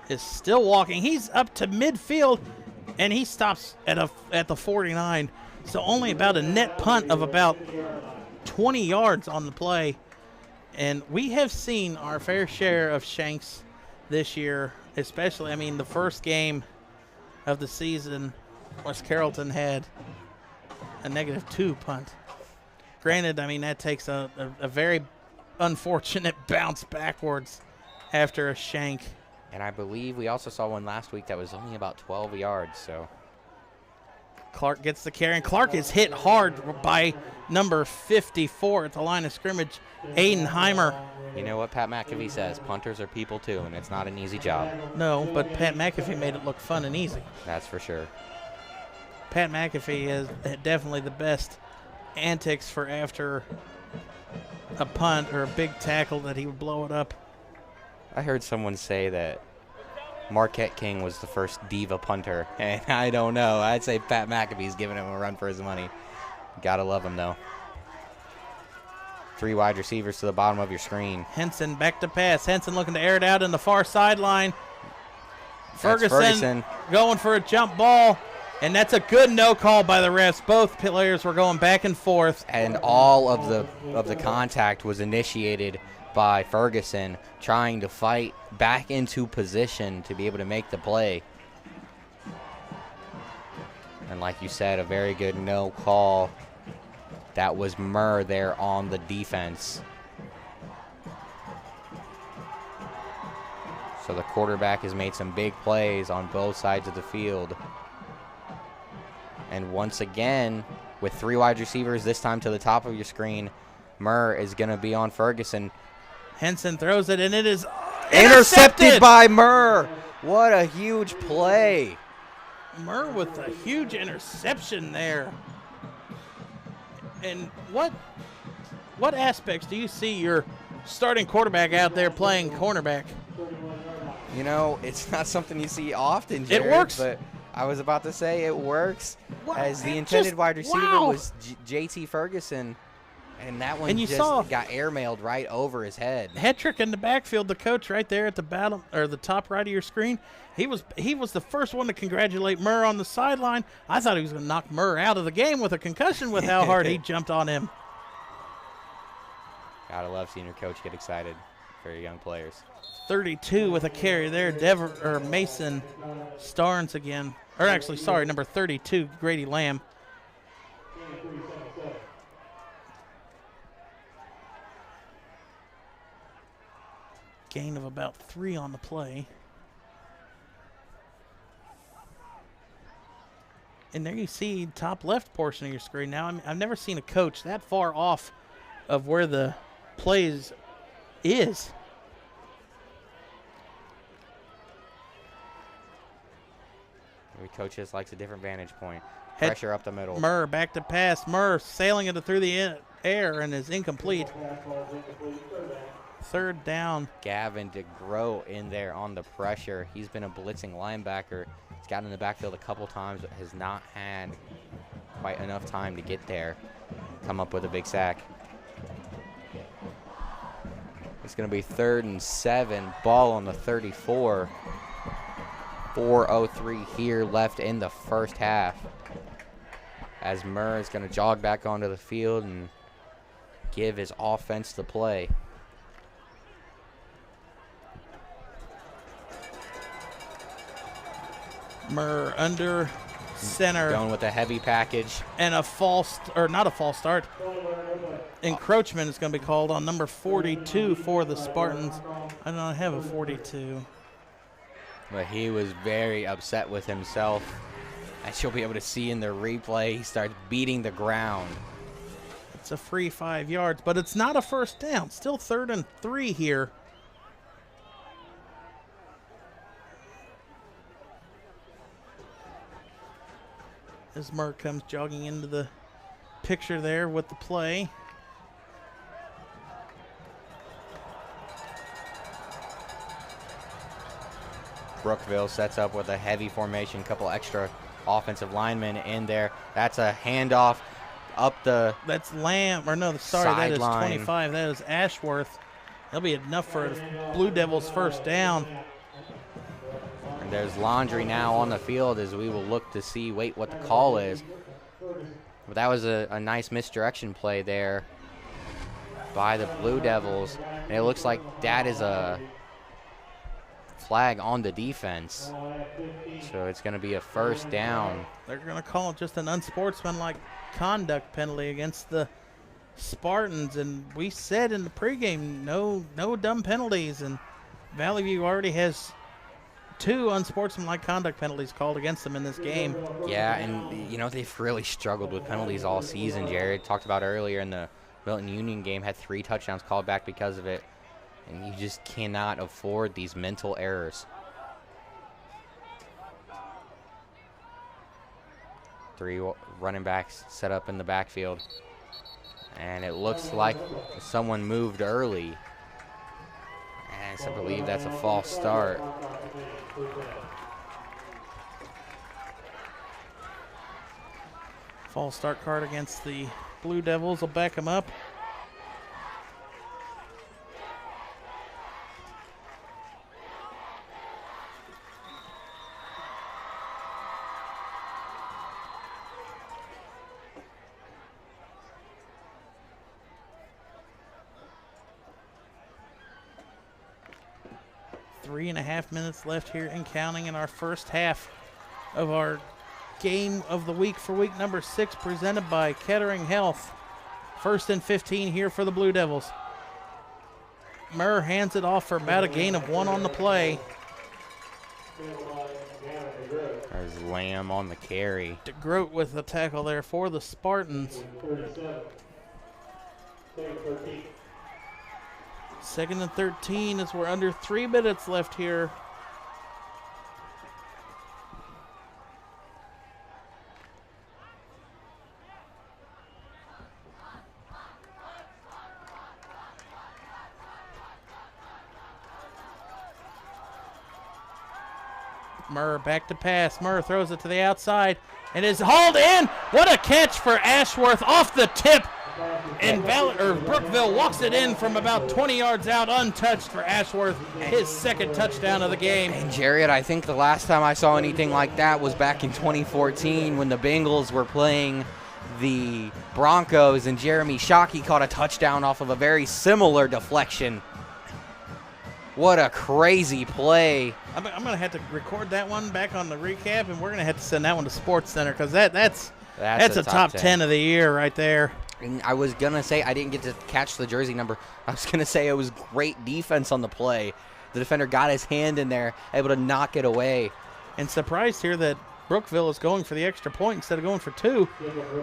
is still walking. He's up to midfield, and he stops at the 49. So only about a net punt of about 20 yards on the play. And we have seen our fair share of shanks this year, especially, I mean, the first game of the season, West Carrollton had a -2 punt. Granted, I mean, that takes a very unfortunate bounce backwards after a shank. And I believe we also saw one last week that was only about 12 yards. So Clark gets the carry, and Clark is hit hard by number 54 at the line of scrimmage, Aiden Heimer. You know what Pat McAfee says, punters are people too, and it's not an easy job. No, but Pat McAfee made it look fun and easy. That's for sure. Pat McAfee is definitely the best antics for after a punt or a big tackle that he would blow it up. I heard someone say that Marquette King was the first diva punter, and I don't know. I'd say Pat McAfee's giving him a run for his money. Gotta love him, though. 3 wide receivers to the bottom of your screen. Henson back to pass. Henson looking to air it out in the far sideline. Ferguson going for a jump ball, and that's a good no call by the refs. Both players were going back and forth. And all of the contact was initiated by Ferguson, trying to fight back into position to be able to make the play. And like you said, a very good no call. That was Murr there on the defense. So the quarterback has made some big plays on both sides of the field. And once again, with 3 wide receivers, this time to the top of your screen, Murr is going to be on Ferguson. Henson throws it, and it is intercepted by Murr. What a huge play. Murr with a huge interception there. And what aspects do you see your starting quarterback out there playing cornerback? You know, it's not something you see often, Jared. It works. But I was about to say it works, wow, as the intended wide receiver was JT Ferguson, and that one just got airmailed right over his head. Hetrick in the backfield, the coach right there at the bottom or the top right of your screen. He was the first one to congratulate Murr on the sideline. I thought he was going to knock Murr out of the game with a concussion with how hard he jumped on him. Gotta love seeing your coach get excited for your young players. 32 with a carry there, Mason Starnes again. Or actually, sorry, number 32, Grady Lamb. Gain of about 3 on the play. And there you see top left portion of your screen. Now, I've never seen a coach that far off of where the plays is. Every coach just likes a different vantage point. Pressure up the middle. Murr back to pass. Murr sailing it through the air and is incomplete. 3rd down. Gavin DeGroat in there on the pressure. He's been a blitzing linebacker. He's gotten in the backfield a couple times, but has not had quite enough time to get there. Come up with a big sack. It's going to be 3rd and 7. Ball on the 34. 4:03 here left in the first half. As Murr is going to jog back onto the field and give his offense the play. Murr under center. Going with a heavy package. And a false, or not a false start. Encroachment is going to be called on number 42 for the Spartans. I don't have a 42. But he was very upset with himself. As you'll be able to see in the replay, he starts beating the ground. It's a free 5 yards, but it's not a first down. Still 3rd and 3 here. As Murr comes jogging into the picture there with the play. Brookville sets up with a heavy formation, couple extra offensive linemen in there. That's a handoff up the That's Lamb, or no, sorry, that is sideline. 25. That is Ashworth. That'll be enough for Blue Devils' first down. And there's laundry now on the field as we will look to see, what the call is. But that was a nice misdirection play there by the Blue Devils. And it looks like that is a flag on the defense. So it's going to be a first down. They're going to call it just an unsportsmanlike conduct penalty against the Spartans. And we said in the pregame, no dumb penalties. And Valley View already has 2 unsportsmanlike conduct penalties called against them in this game. Yeah, and, you know, they've really struggled with penalties all season. Jared talked about earlier in the Milton Union game, had 3 touchdowns called back because of it. And you just cannot afford these mental errors. 3 running backs set up in the backfield. And it looks like someone moved early. And I believe that's a false start. False start card against the Blue Devils will back them up. Three and a half minutes left here and counting in our first half of our game of the week for week number 6, presented by Kettering Health. 1st and 15 here for the Blue Devils. Murr hands it off for about a gain of 1 on the play. There's Lamb on the carry. DeGroat with the tackle there for the Spartans. 2nd and 13 as we're under 3 minutes left here. Murr back to pass. Murr throws it to the outside and is hauled in. What a catch for Ashworth off the tip. And Brookville walks it in from about 20 yards out untouched for Ashworth, his 2nd touchdown of the game. And Jared, I think the last time I saw anything like that was back in 2014 when the Bengals were playing the Broncos and Jeremy Shockey caught a touchdown off of a very similar deflection. What a crazy play. I'm going to have to record that one back on the recap, and we're going to have to send that one to Sports Center because that's a top 10 of the year right there. And I was going to say, I didn't get to catch the jersey number. I was going to say it was great defense on the play. The defender got his hand in there, able to knock it away. And surprised here that Brookville is going for the extra point instead of going for 2.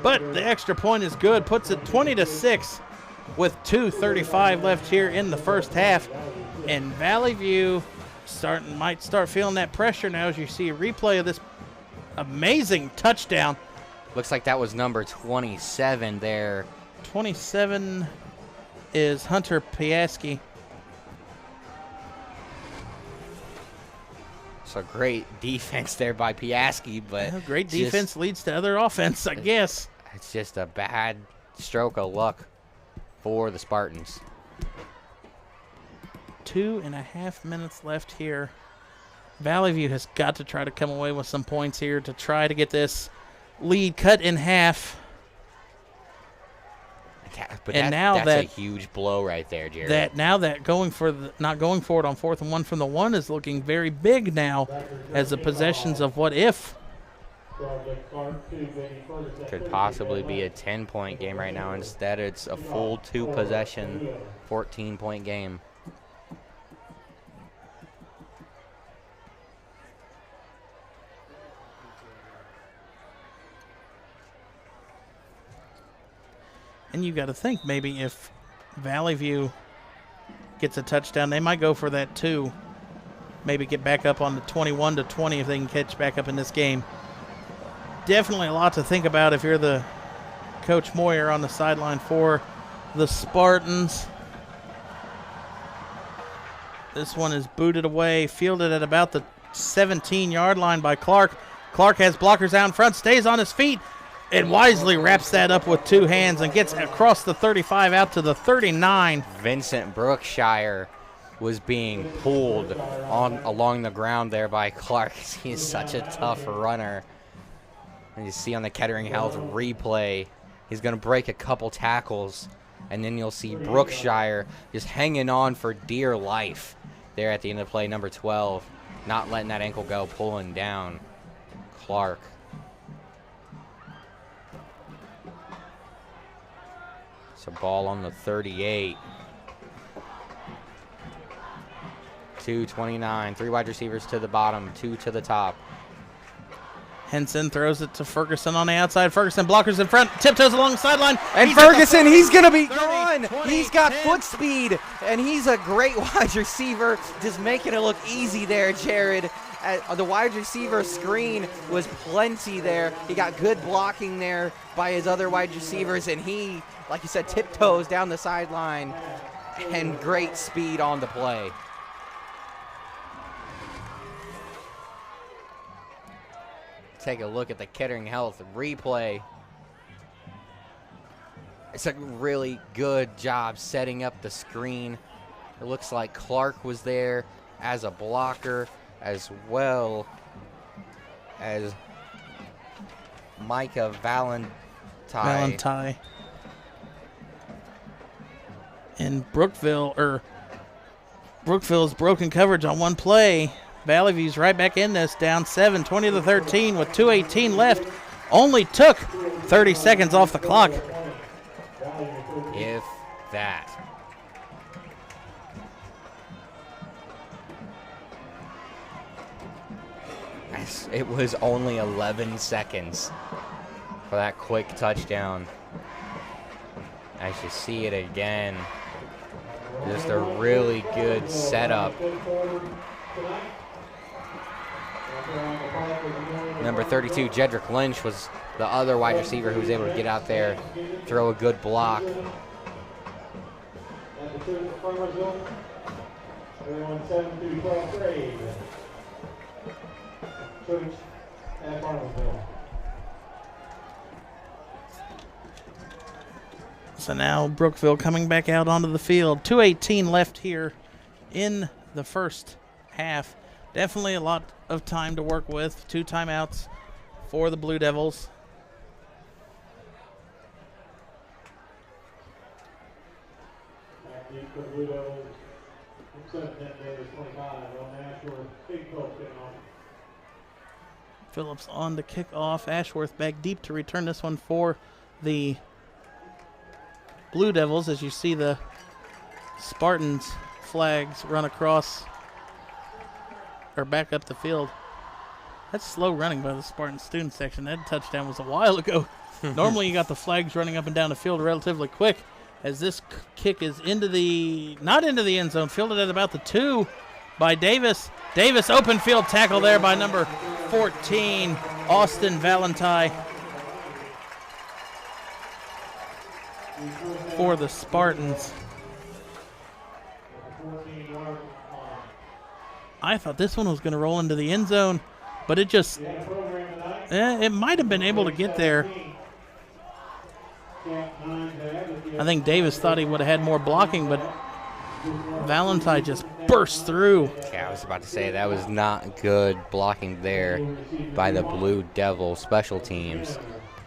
But the extra point is good, puts it 20-6 with 2:35 left here in the first half. And Valley View might start feeling that pressure now as you see a replay of this amazing touchdown. Looks like that was number 27 there. 27 is Hunter Piaski. So great defense there by Piaski, but great defense leads to other offense, I guess. It's just a bad stroke of luck for the Spartans. 2.5 minutes left here. Valley View has got to try to come away with some points here to try to get this lead cut in half. But and that's a huge blow right there, Jared. Now that not going for it on 4th and 1 from the 1 is looking very big now as the possessions of what if. Could possibly be a 10-point game right now. Instead, it's a full 2-possession, 14-point game. And you got to think maybe if Valley View gets a touchdown, they might go for that too. Maybe get back up on the 21-20 if they can catch back up in this game. Definitely a lot to think about if you're the Coach Moyer on the sideline for the Spartans. This one is booted away, fielded at about the 17-yard line by Clark. Clark has blockers out in front, stays on his feet, and wisely wraps that up with 2 hands and gets across the 35 out to the 39. Vincent Brookshire was being pulled along the ground there by Clark. He's such a tough runner. And you see on the Kettering Health replay, he's going to break a couple tackles, and then you'll see Brookshire just hanging on for dear life there at the end of the play, number 12, not letting that ankle go, pulling down Clark. So ball on the 38. 2:29, 3 wide receivers to the bottom, 2 to the top. Henson throws it to Ferguson on the outside. Ferguson blockers in front, tiptoes along the sideline. And Ferguson, he's going to be gone. He's got 10. Foot speed, and he's a great wide receiver, just making it look easy there, Jared. The wide receiver screen was plenty there. He got good blocking there by his other wide receivers, and he, like you said, tiptoes down the sideline, and great speed on the play. Take a look at the Kettering Health replay. It's a really good job setting up the screen. It looks like Clark was there as a blocker, as well as Micah Valentine. And Brookville's broken coverage on one play. Valley View's right back in this, down 7, 20-13 with 2:18 left. Only took 30 seconds off the clock. If that. as it was only 11 seconds for that quick touchdown. As you see it again, just a really good setup. Number 32, Jedrick Lynch, was the other wide receiver who was able to get out there, throw a good block. So now Brookville coming back out onto the field. 2:18 left here in the first half. Definitely a lot of time to work with. 2 timeouts for the Blue Devils. Phillips on the kickoff. Ashworth back deep to return this one for the Blue Devils, as you see the Spartans flags run across or back up the field. That's slow running by the Spartan student section. That touchdown was a while ago. Normally you got the flags running up and down the field relatively quick, as this kick is not into the end zone, fielded at about the 2 by Davis. Davis, open field tackle there by number 14, Austin Valentine, for the Spartans. I thought this one was going to roll into the end zone, but it just, it might have been able to get there. I think Davis thought he would have had more blocking, but Valentine just burst through. Yeah, I was about to say that was not good blocking there by the Blue Devil special teams.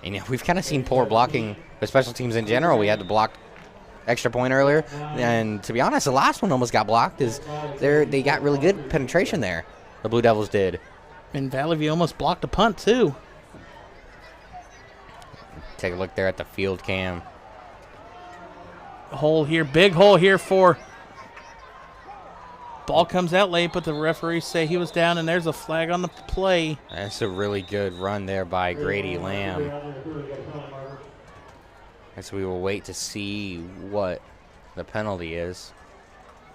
And we've kind of seen poor blocking for special teams in general. We had to block extra point earlier, and to be honest, the last one almost got blocked. They got really good penetration there. The Blue Devils did. And Valley View almost blocked a punt too. Take a look there at the field cam. Hole here, big hole here for. Ball comes out late, but the referees say he was down, and there's a flag on the play. That's a really good run there by Grady Lamb. And so we will wait to see what the penalty is.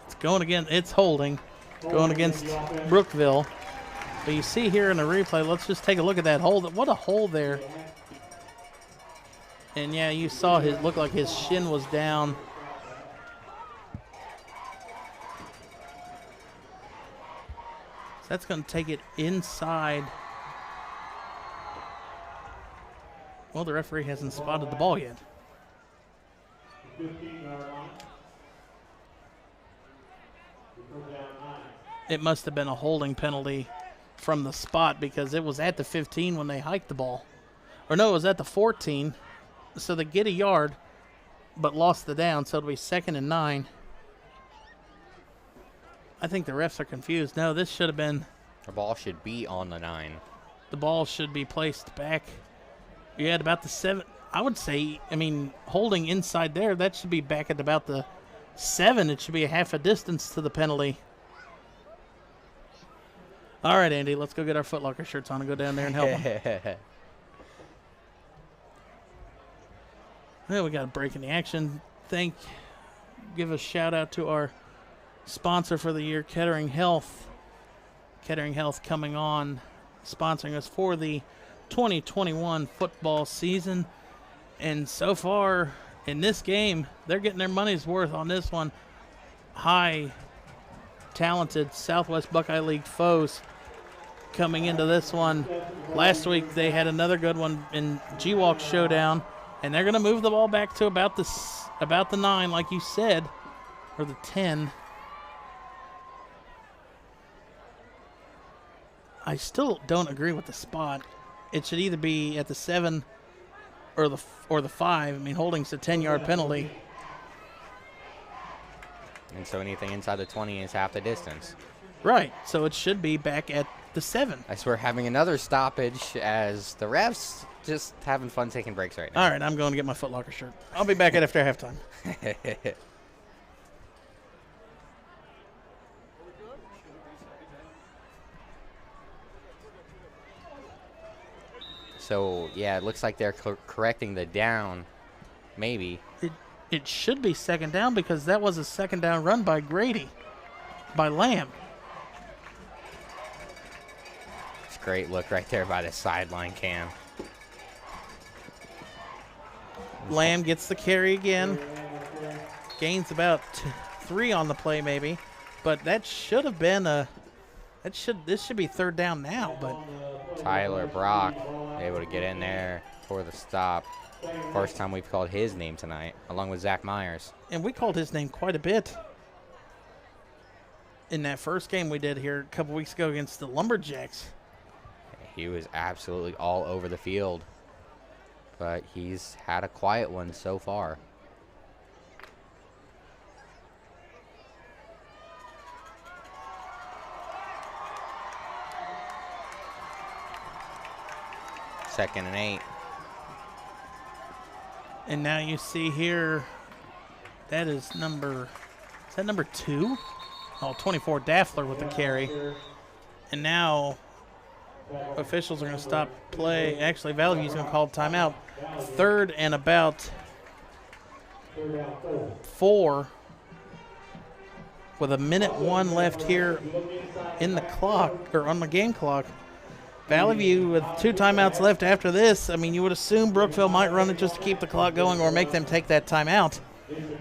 It's going again. It's holding. Going against Brookville. But you see here in the replay, let's just take a look at that hole. What a hole there. And yeah, you saw looked like his shin was down. So that's going to take it inside. Well, the referee hasn't spotted the ball yet. It must have been a holding penalty from the spot, because it was at the 15 when they hiked the ball. Or no, it was at the 14. So they get a yard, but lost the down, so it'll be 2nd and 9. I think the refs are confused. No, this should have been. The ball should be on the 9. The ball should be placed back. Yeah, at about the 7. I would say, holding inside there, that should be back at about the 7. It should be a half a distance to the penalty. All right, Andy, let's go get our Foot Locker shirts on and go down there and help them. Well, we got a break in the action. Give a shout out to our sponsor for the year, Kettering Health. Kettering Health coming on, sponsoring us for the 2021 football season. And so far in this game, they're getting their money's worth on this one. High, talented Southwest Buckeye League foes coming into this one. Last week they had another good one in G-Walk Showdown. And they're going to move the ball back to about the 9, like you said, or the 10. I still don't agree with the spot. It should either be at the 7 or the 5. Holding's a 10-yard penalty. And so anything inside the 20 is half the distance. Right. So it should be back at the 7. I swear, having another stoppage as the refs just having fun taking breaks right now. All right, I'm going to get my Foot Locker shirt. I'll be back after halftime. So, yeah, it looks like they're correcting the down, maybe. It should be second down because that was a second down run by Lamb. It's a great look right there by the sideline cam. Lamb gets the carry again. Gains about 3 on the play maybe. But that should have been this should be third down now, but Tyler Brock able to get in there for the stop. First time we've called his name tonight, along with Zach Myers. And we called his name quite a bit in that first game we did here a couple weeks ago against the Lumberjacks. He was absolutely all over the field, but he's had a quiet one so far. Second and 8. And now you see here, that is number 2? Oh, 24, Daffler with the carry. And now officials are going to stop play. Actually, Valley View's going to call timeout. Third and about 4 with 1:01 left here in the clock, or on the game clock. Valley View with 2 timeouts left after this. I mean, you would assume Brookville might run it just to keep the clock going or make them take that timeout.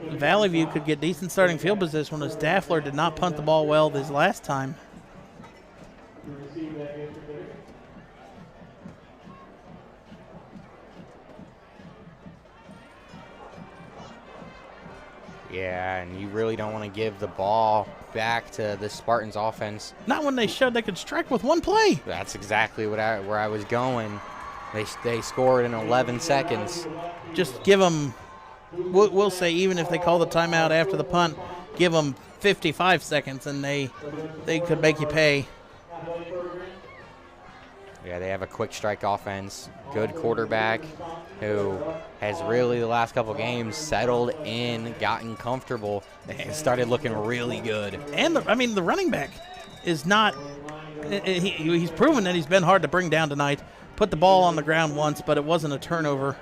Valley View could get decent starting field position as Daffler did not punt the ball well this last time. Yeah, and you really don't want to give the ball back to the Spartans offense. Not when they showed they could strike with 1 play. That's exactly where I was going. They scored in 11 seconds. Just give them, we'll say even if they call the timeout after the punt, give them 55 seconds and they could make you pay. Yeah, they have a quick strike offense, good quarterback who has really the last couple games settled in, gotten comfortable, and started looking really good. And the running back is not. He's proven that he's been hard to bring down tonight. Put the ball on the ground once, but it wasn't a turnover.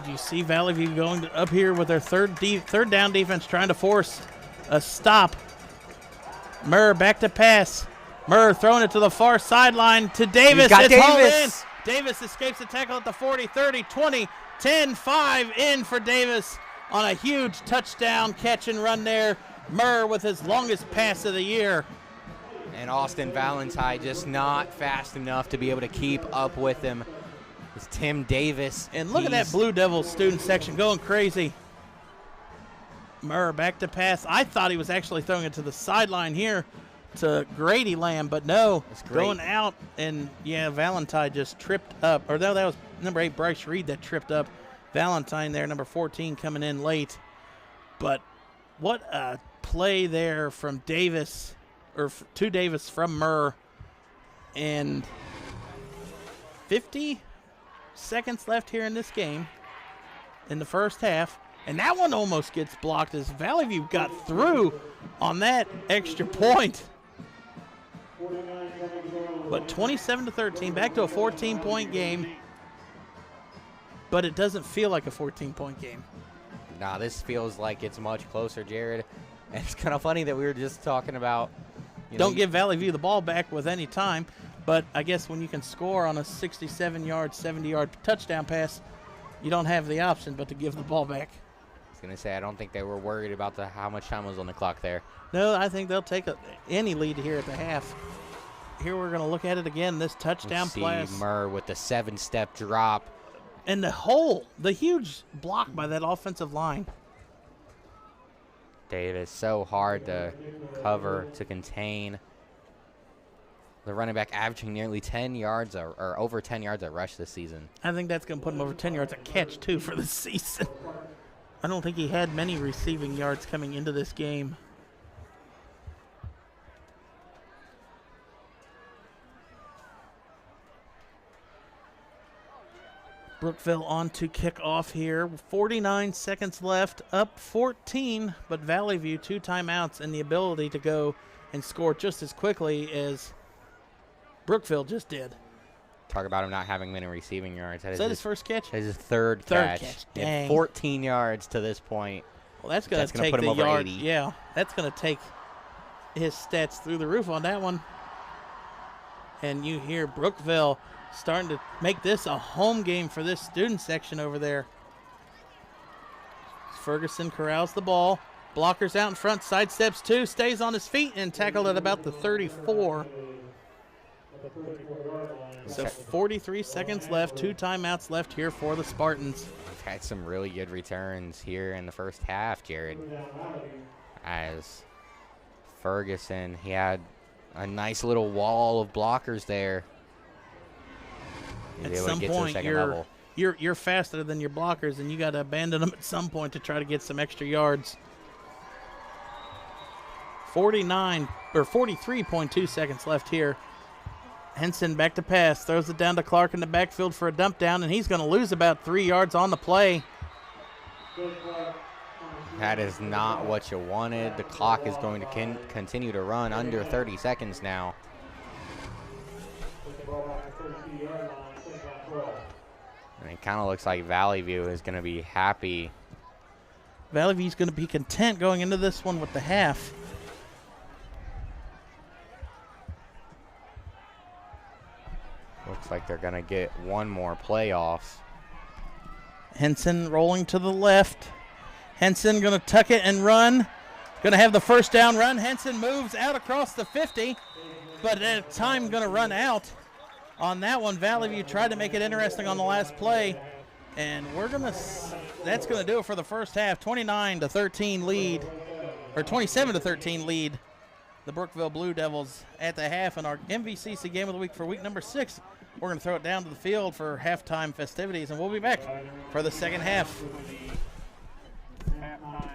You see Valley View going up here with their third down defense, trying to force a stop. Murr back to pass. Murr throwing it to the far sideline to Davis. Got it's hauled in. Davis. Davis escapes the tackle at the 40, 30, 20, 10, 5 in for Davis on a huge touchdown catch and run there. Murr with his longest pass of the year. And Austin Valentine just not fast enough to be able to keep up with him. It's Tim Davis. And look at that Blue Devils student section going crazy. Murr back to pass. I thought he was actually throwing it to the sideline here to Grady Lamb, but no, going out, and yeah, Valentine just tripped up. Or no, that was number 8, Bryce Reed, that tripped up Valentine there, number 14 coming in late. But what a play there from Davis, or to Davis from Murr, and 50 seconds left here in this game in the first half. And that one almost gets blocked as Valley View got through on that extra point. But 27-13, back to a 14-point game. But it doesn't feel like a 14-point game. Nah, this feels like it's much closer, Jared. And it's kind of funny that we were just talking about. Don't give Valley View the ball back with any time. But I guess when you can score on a 67-yard, 70-yard touchdown pass, you don't have the option but to give the ball back. I was going to say, I don't think they were worried about how much time was on the clock there. No, I think they'll take any lead here at the half. Here we're going to look at it again, this touchdown pass. Murr with the 7-step drop. And the huge block by that offensive line. Davis, so hard to cover, to contain. The running back averaging nearly 10 yards or over 10 yards a rush this season. I think that's going to put him over 10 yards a catch, too, for the season. I don't think he had many receiving yards coming into this game. Brookville on to kick off here. 49 seconds left, up 14, but Valley View 2 timeouts and the ability to go and score just as quickly as Brookville just did. Talk about him not having many receiving yards. Is that his first catch? That is his third catch. He had Dang. 14 yards to this point. Well, that's going to take put him the over yard. 80. Yeah, that's going to take his stats through the roof on that one. And you hear Brookville starting to make this a home game for this student section over there. Ferguson corrals the ball. Blockers out in front, sidesteps two, stays on his feet, and tackled at about the 34. So 43 seconds left, 2 timeouts left here for the Spartans. We've had some really good returns here in the first half, Jared. As Ferguson, he had a nice little wall of blockers there. At some point, you're faster than your blockers, and you got to abandon them at some point to try to get some extra yards. 43.2 seconds left here. Henson back to pass, throws it down to Clark in the backfield for a dump down, and he's going to lose about 3 yards on the play. That is not what you wanted. The clock is going to continue to run under 30 seconds now. And it kind of looks like Valley View is going to be happy. Valley View's going to be content going into this one with the half. Looks like they're going to get one more playoff. Henson rolling to the left. Henson going to tuck it and run. Going to have the first down run. Henson moves out across the 50, but at time going to run out on that one. Valley View tried to make it interesting on the last play, and that's going to do it for the first half. 29-13 lead, or 27-13 lead. The Brookville Blue Devils at the half in our MVCC Game of the Week for week number 6. We're going to throw it down to the field for halftime festivities, and we'll be back for the second half. Halftime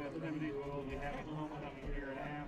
festivities will be having a moment of here at half.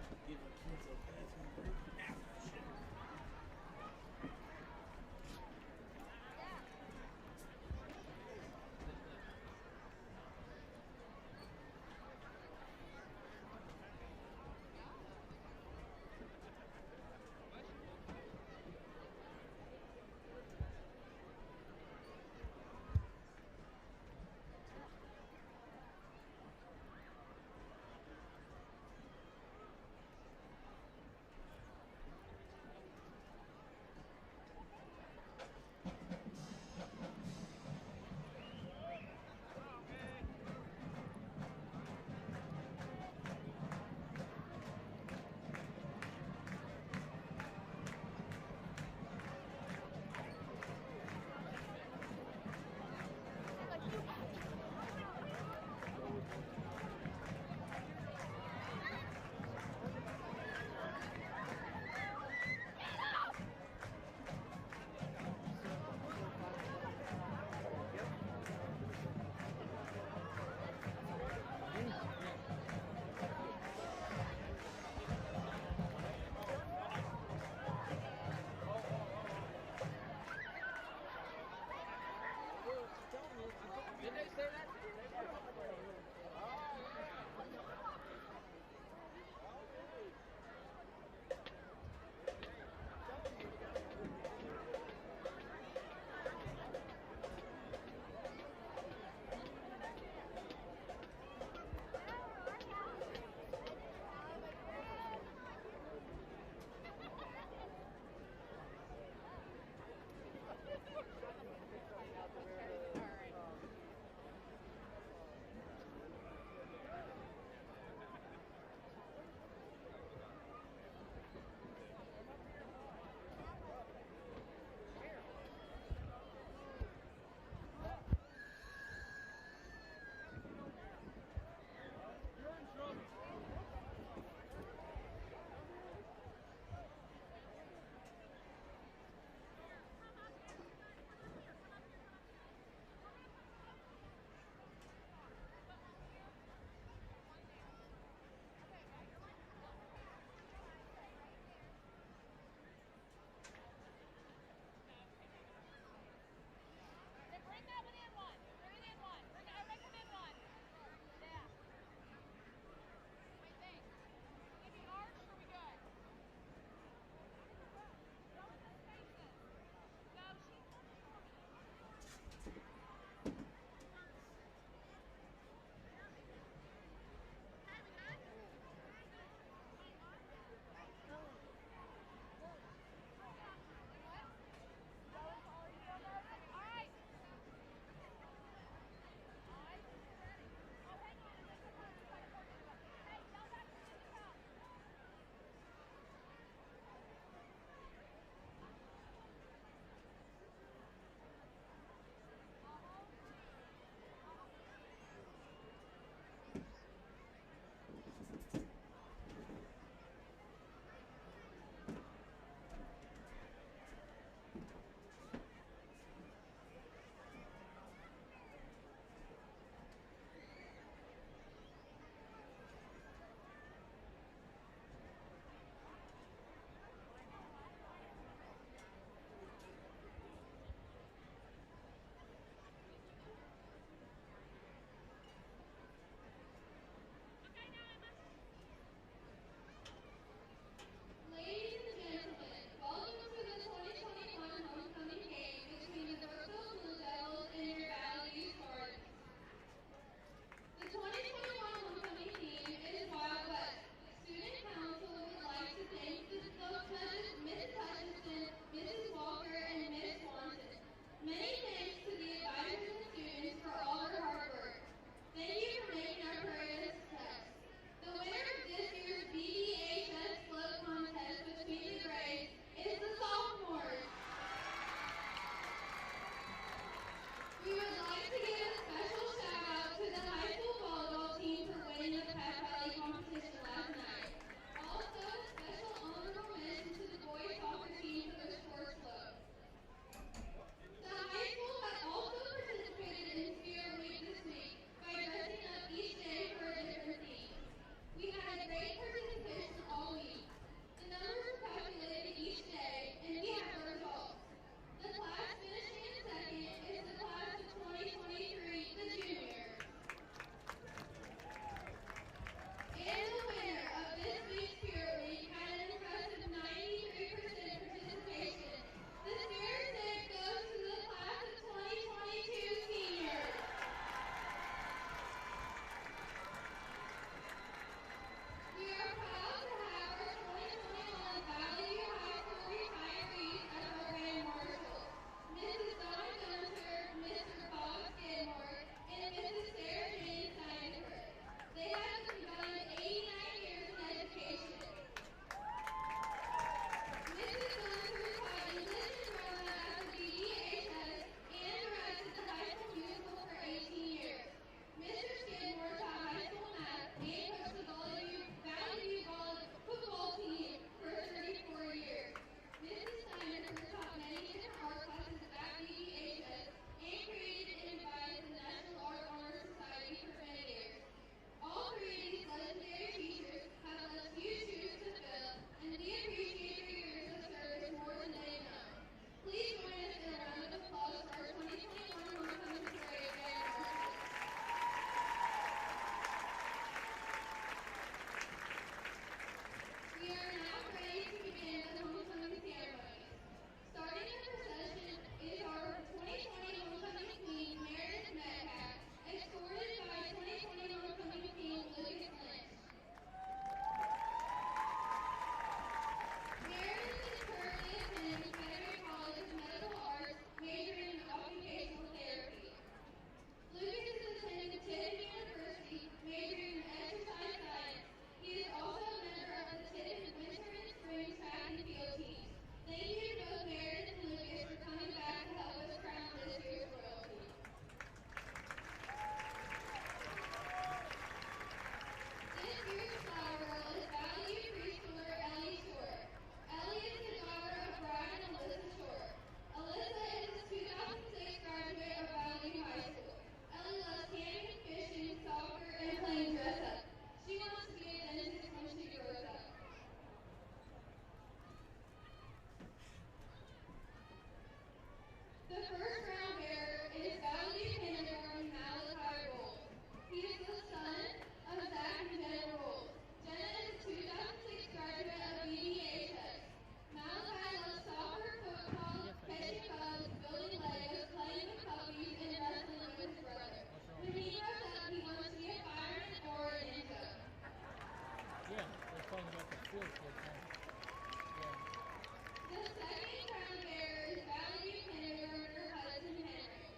second crown bearer is Valley View kindergartner Hudson Henry,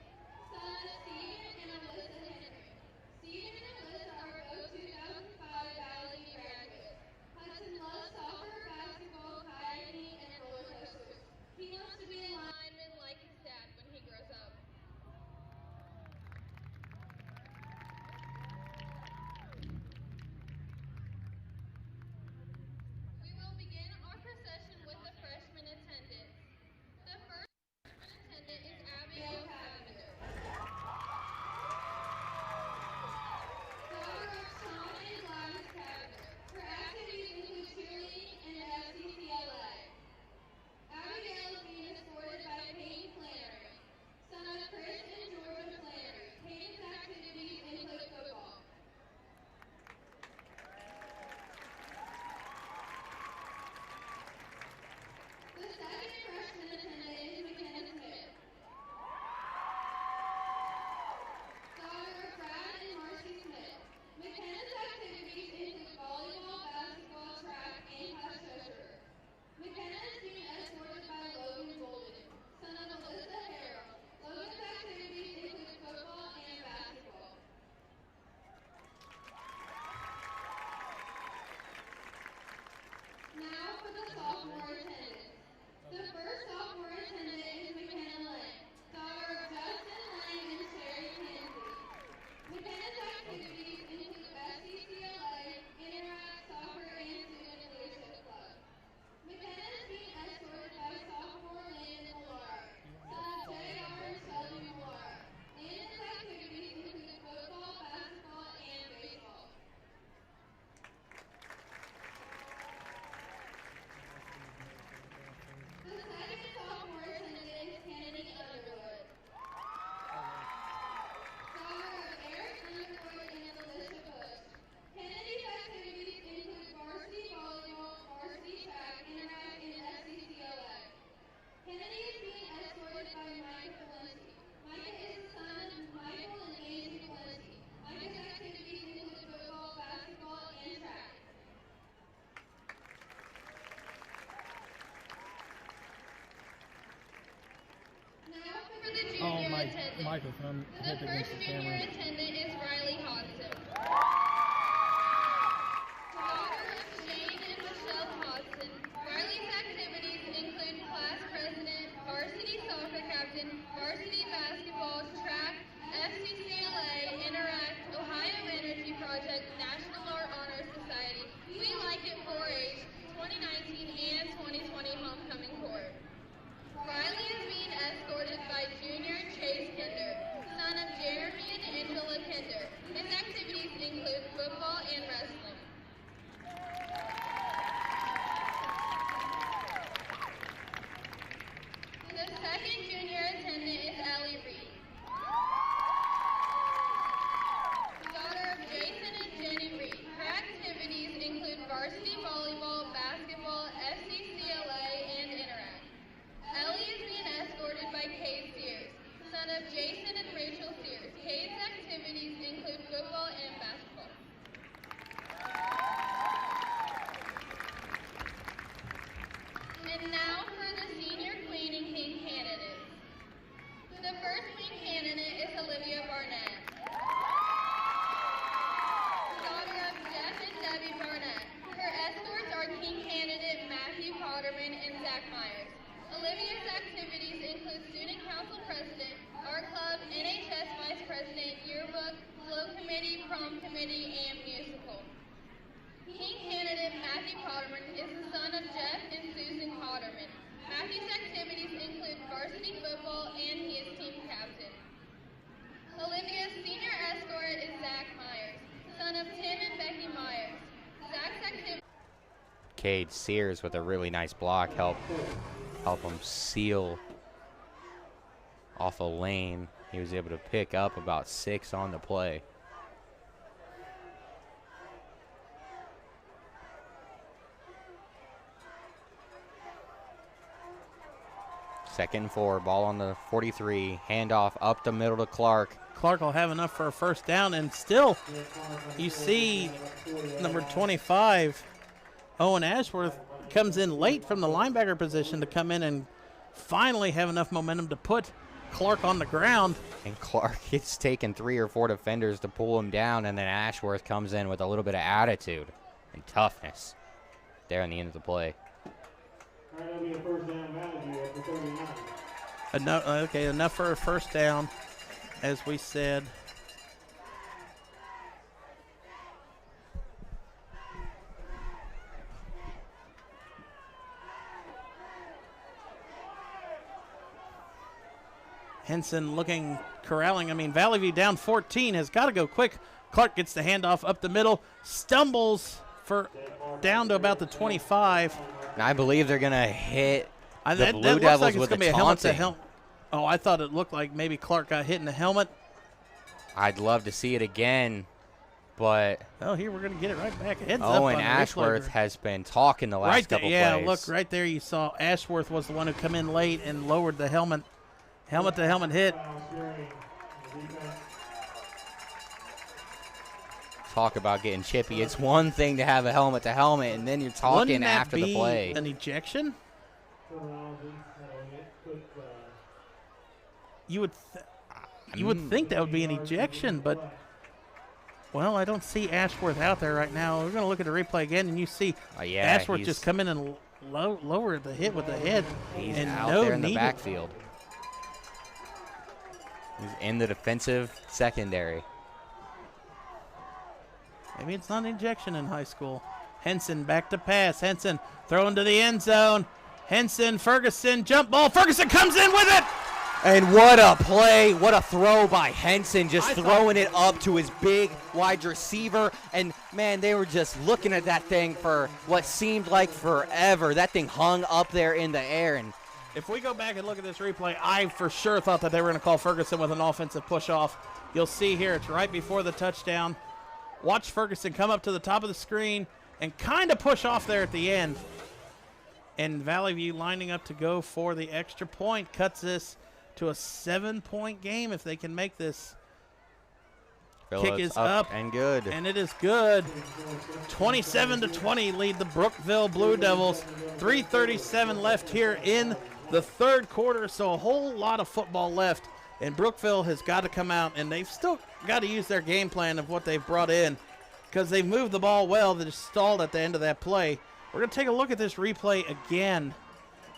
son of Stephen and Alyssa Henry. Stephen and Alyssa are both 2005 Valley View graduates. Hudson loves soccer, basketball, kayaking, and roller coasters. He wants to be a lineman like his dad when he grows up. We will begin our procession with the freshman attendants. The first freshman attendant is Abigail Cavender, daughter of Sean and Gladys Cavender. Her activities include cheerleading and FCCLA. Abigail is being escorted by Peyton Flannery, son of Chris and Georgia Flannery. Peyton's activities include football. The second freshman attendant is McKenna Smith, daughter of Brad and Marcy Smith. McKenna's activities include volleyball, basketball, track, and class treasurer. McKenna is being escorted by Logan Golden, son of Alyssa Harrell. Logan's activities include football and basketball. Now for the sophomore attendants. The first sophomore attendant is McKenna Lang, daughter of Justin Lang and Sherry Kinsey. McKenna's activities include FCCLA, Interact, Soccer, and Student Leadership Club. McKenna is being escorted by sophomore Landon Millar, son of J.R. and Shelby Millar. Landon's activities include football, basketball, and baseball. The second sophomore attendant is Kennedy Underwood, daughter of Eric Underwood and Alicia Bush. Kennedy's activities include varsity volleyball, varsity track, interact, and FCCLA. Kennedy is being escorted by Micah Valenti. Micah is the son of Michael and Angie Valenti. Micah's activities include football, basketball, and track. Now for the junior attendant. Microphone The first junior attendant is Riley Hodson, daughter of Shane and Michelle Hodson. Riley's activities include class president, varsity soccer captain, varsity basketball, track, FCCLA, Interact, Ohio Energy Project, National Art Honor Society, We Like It 4-H, 2019 and 2020 homecoming court. Riley is being escorted by junior Chase Kinder, son of Jeremy and Angela Kinder. His activities include football and wrestling. The second junior attendant is Ellie Reed, daughter of Jason and Jenny Reed. Her activities include varsity volleyball, basketball, FCCLA, and Interact. Ellie is being escorted by Cade Sears, son of Jason and Rachel Sears. Cade's activities include football and basketball. And now for the senior queen and king candidates. The first queen candidate is Olivia Barnett, daughter of Jeff and Debbie Barnett. Her escorts are king candidate Matthew Potterman and Zach Myers. Olivia's activities include student council president, art club, NHS vice president, yearbook, flow committee, prom committee, and musical. King candidate Matthew Potterman is the son of Jeff and Susan Potterman. Matthew's activities include varsity football and he is team captain. Olivia's senior escort is Zach Myers, son of Tim and Becky Myers. Zach's activities. Cade Sears with a really nice block help him seal off a lane. He was able to pick up about 6 on the play. Second and 4, ball on the 43, handoff up the middle to Clark. Clark will have enough for a first down, and still you see number 25 Owen Ashworth comes in late from the linebacker position to come in and finally have enough momentum to put Clark on the ground. And Clark, it's taken 3 or 4 defenders to pull him down, and then Ashworth comes in with a little bit of attitude and toughness there in the end of the play. That'll be a first down Valley at the 39. Enough for a first down, as we said. Henson looking, corralling. I mean, Valley View down 14, has got to go quick. Clark gets the handoff up the middle, stumbles for down to about the 25. And I believe they're going to hit the Blue that Devils like with gonna a be taunting. Oh, I thought it looked like maybe Clark got hit in the helmet. I'd love to see it again, but Oh, here we're going to get it right back. Heads up Owen on the Ashworth replay. has been talking the last Right there, couple yeah, plays. look, right there you saw Ashworth was the one who come in late and lowered the helmet. Helmet-to-helmet hit. Talk about getting chippy. It's one thing to have a helmet-to-helmet, and then you're talking Wouldn't that after be the play. an ejection? You would think that would be an ejection, but well, I don't see Ashworth out there right now. We're going to look at the replay again, and you see Yeah, Ashworth just come in and lower the hit with the head. He's and out no there in the needed. backfield. He's in the defensive secondary. Maybe it's not an ejection in high school. Henson back to pass. Henson throwing to the end zone. Henson, Ferguson, jump ball. Ferguson comes in with it. And what a play, what a throw by Henson, just throwing it up to his big wide receiver. And, man, they were just looking at that thing for what seemed like forever. That thing hung up there in the air. And if we go back and look at this replay, I for sure thought that they were going to call Ferguson with an offensive push-off. You'll see here, it's right before the touchdown. Watch Ferguson come up to the top of the screen and kind of push off there at the end. And Valley View lining up to go for the extra point. Cuts this to a 7-point game if they can make this. Kick is up and good. And it is good. 27-20 lead the Brookville Blue Devils. 3:37 left here in the third quarter, so a whole lot of football left. And Brookville has got to come out, and they've still got to use their game plan of what they've brought in because they've moved the ball well. They just stalled at the end of that play. We're going to take a look at this replay again.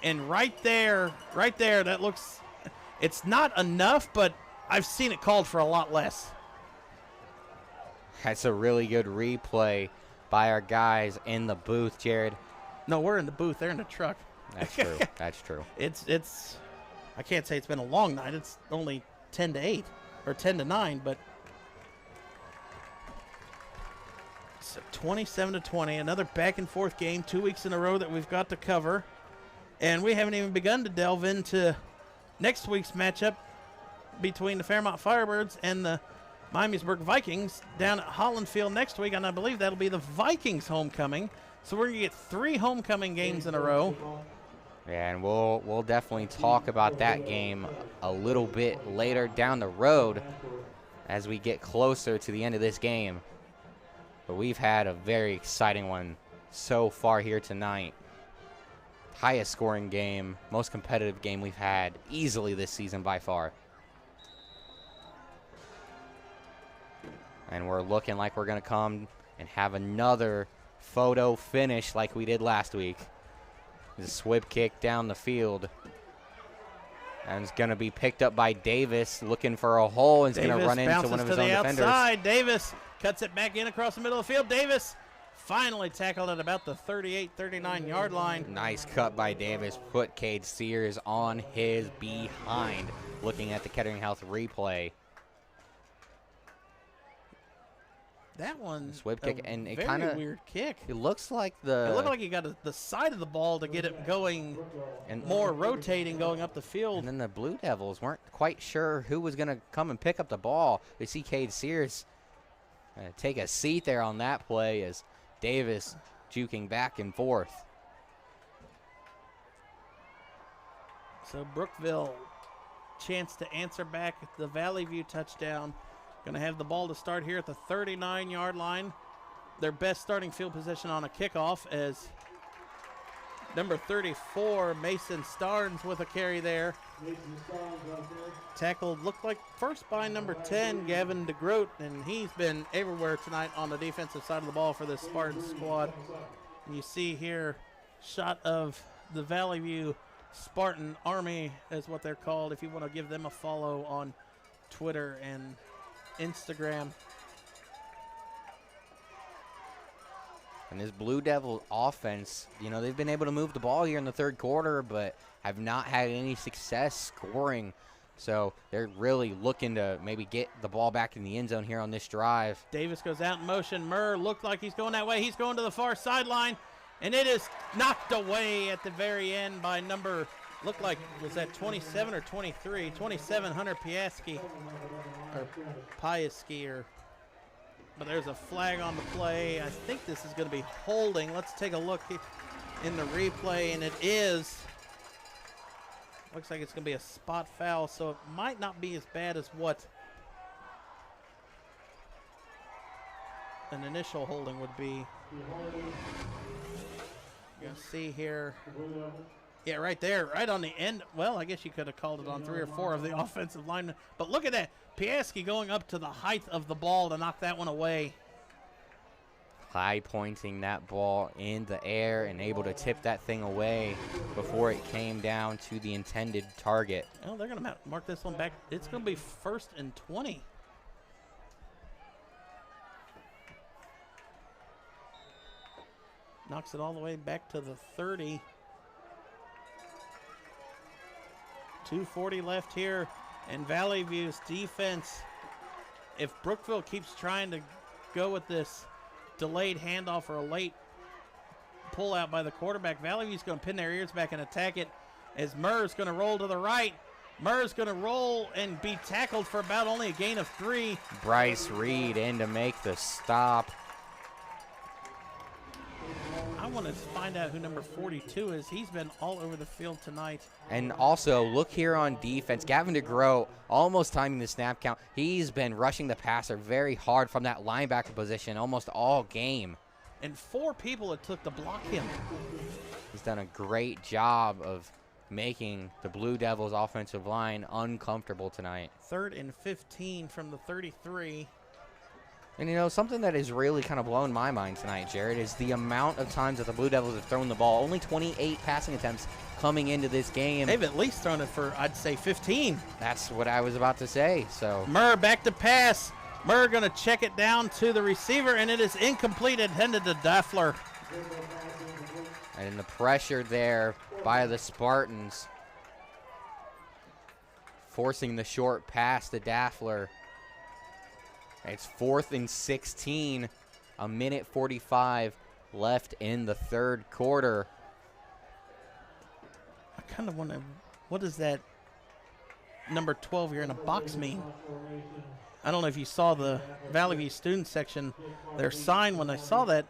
And right there, that looks – it's not enough, but I've seen it called for a lot less. That's a really good replay by our guys in the booth, Jared. No, we're in the booth. They're in the truck. That's true. That's true. It's I can't say it's been a long night. It's only 10-8 or 10-9, but so 27-20, another back and forth game, 2 weeks in a row that we've got to cover. And we haven't even begun to delve into next week's matchup between the Fairmont Firebirds and the Miamisburg Vikings down at Holland Field next week, and I believe that'll be the Vikings homecoming. So we're going to get 3 homecoming games in a row. Yeah, and we'll definitely talk about that game a little bit later down the road as we get closer to the end of this game. But we've had a very exciting one so far here tonight. Highest scoring game, most competitive game we've had easily this season by far. And we're looking like we're going to come and have another photo finish like we did last week. The swip kick down the field. And it's going to be picked up by Davis looking for a hole. He's going to run into one of his own defenders. Outside. Davis cuts it back in across the middle of the field. Davis finally tackled at about the 38-39 yard line. Nice cut by Davis. Put Cade Sears on his behind. Looking at the Kettering Health replay. That one, Swip kick, and it very kind of weird kick. It looks like It looked like he got the side of the ball to get it going and more rotating going up the field. And then the Blue Devils weren't quite sure who was going to come and pick up the ball. They see Cade Sears take a seat there on that play as Davis juking back and forth. So Brookville, chance to answer back the Valley View touchdown. Going to have the ball to start here at the 39 yard line. their best starting field position on a kickoff as number 34, Mason Starnes with a carry there. Tackled, looked like first by number 10, Gavin DeGroat, and he's been everywhere tonight on the defensive side of the ball for this Spartans squad. And you see here, shot of the Valley View Spartan Army is what they're called, if you want to give them a follow on Twitter and Instagram. And this Blue Devil offense, you know, they've been able to move the ball here in the third quarter, but have not had any success scoring. So they're really looking to maybe get the ball back in the end zone here on this drive. Davis goes out in motion. Murr looked like he's going that way. He's going to the far sideline, and it is knocked away at the very end by number, looked like, was that 27 or 23? 27, Hunter Piaski, or Piaski, or... But there's a flag on the play. I think this is going to be holding. Let's take a look in the replay, and it is. Looks like it's going to be a spot foul, so it might not be as bad as what an initial holding would be. You're going to see here. Yeah, right there, right on the end. Well, I guess you could have called it on 3 or 4 of the offensive linemen. But look at that. Piaski going up to the height of the ball to knock that one away. High pointing that ball in the air and able to tip that thing away before it came down to the intended target. Well, they're going to mark this one back. It's going to be 1st and 20. Knocks it all the way back to the 30. 2:40 left here, and Valley View's defense, if Brookville keeps trying to go with this delayed handoff or a late pullout by the quarterback, Valley View's going to pin their ears back and attack it as Murr's going to roll to the right. Murr's going to roll and be tackled for about only a gain of 3. Bryce Reed in to make the stop. I want to find out who number 42 is. He's been all over the field tonight. And also, look here on defense. Gavin DeGroat almost timing the snap count. He's been rushing the passer very hard from that linebacker position almost all game. And 4 people it took to block him. He's done a great job of making the Blue Devils offensive line uncomfortable tonight. 3rd and 15 from the 33. And, you know, something that has really kind of blown my mind tonight, Jared, is the amount of times that the Blue Devils have thrown the ball. Only 28 passing attempts coming into this game. They've at least thrown it for, I'd say, 15. That's what I was about to say. So Murr back to pass. Murr going to check it down to the receiver, and it is incomplete. It headed to Daffler. And the pressure there by the Spartans, forcing the short pass to Daffler. It's 4th and 16, a minute 45 left in the third quarter. I kind of want to, what does that number 12 here in a box mean? I don't know if you saw the Valley View student section, their sign when I saw that.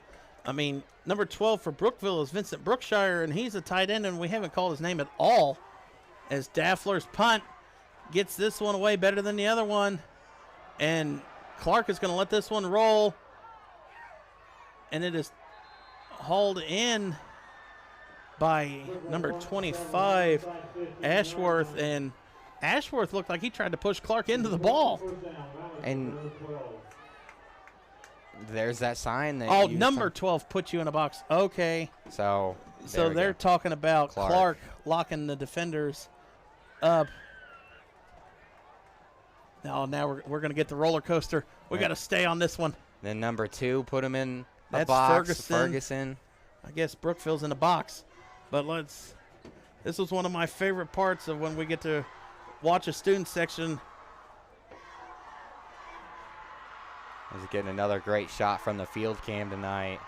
I mean, number 12 for Brookville is Vincent Brookshire, and he's a tight end, and we haven't called his name at all. As Daffler's punt gets this one away better than the other one, and Clark is going to let this one roll, and it is hauled in by number 25, Ashworth, and Ashworth looked like he tried to push Clark into the ball. And there's that sign that number 12 put you in a box. Okay. So they're talking about Clark locking the defenders up. Now we're going to get the roller coaster. We got to stay on this one. Then number 2 put him in the That's box. Ferguson. I guess Brookville's in the box. But this was one of my favorite parts of when we get to watch a student section. He's getting another great shot from the field cam tonight.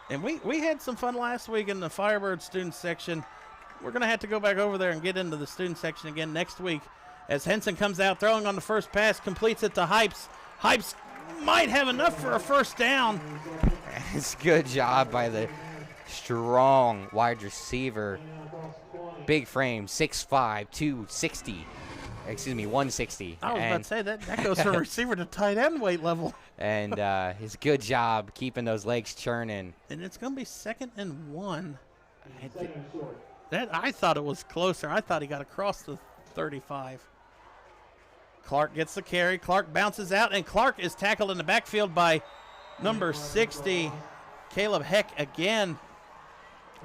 And we had some fun last week in the Firebird student section. We're going to have to go back over there and get into the student section again next week as Henson comes out throwing on the first pass, completes it to Hypes. Hypes might have enough for a first down. It's a good job by the strong wide receiver. Big frame, 6'5", 260. excuse me, 160. I was about to say that goes from receiver to tight end weight level. And his good job keeping those legs churning. And it's going to be 2nd and 1. I thought it was closer. I thought he got across the 35. Clark gets the carry. Clark bounces out, and Clark is tackled in the backfield by number 60, Caleb Heck again.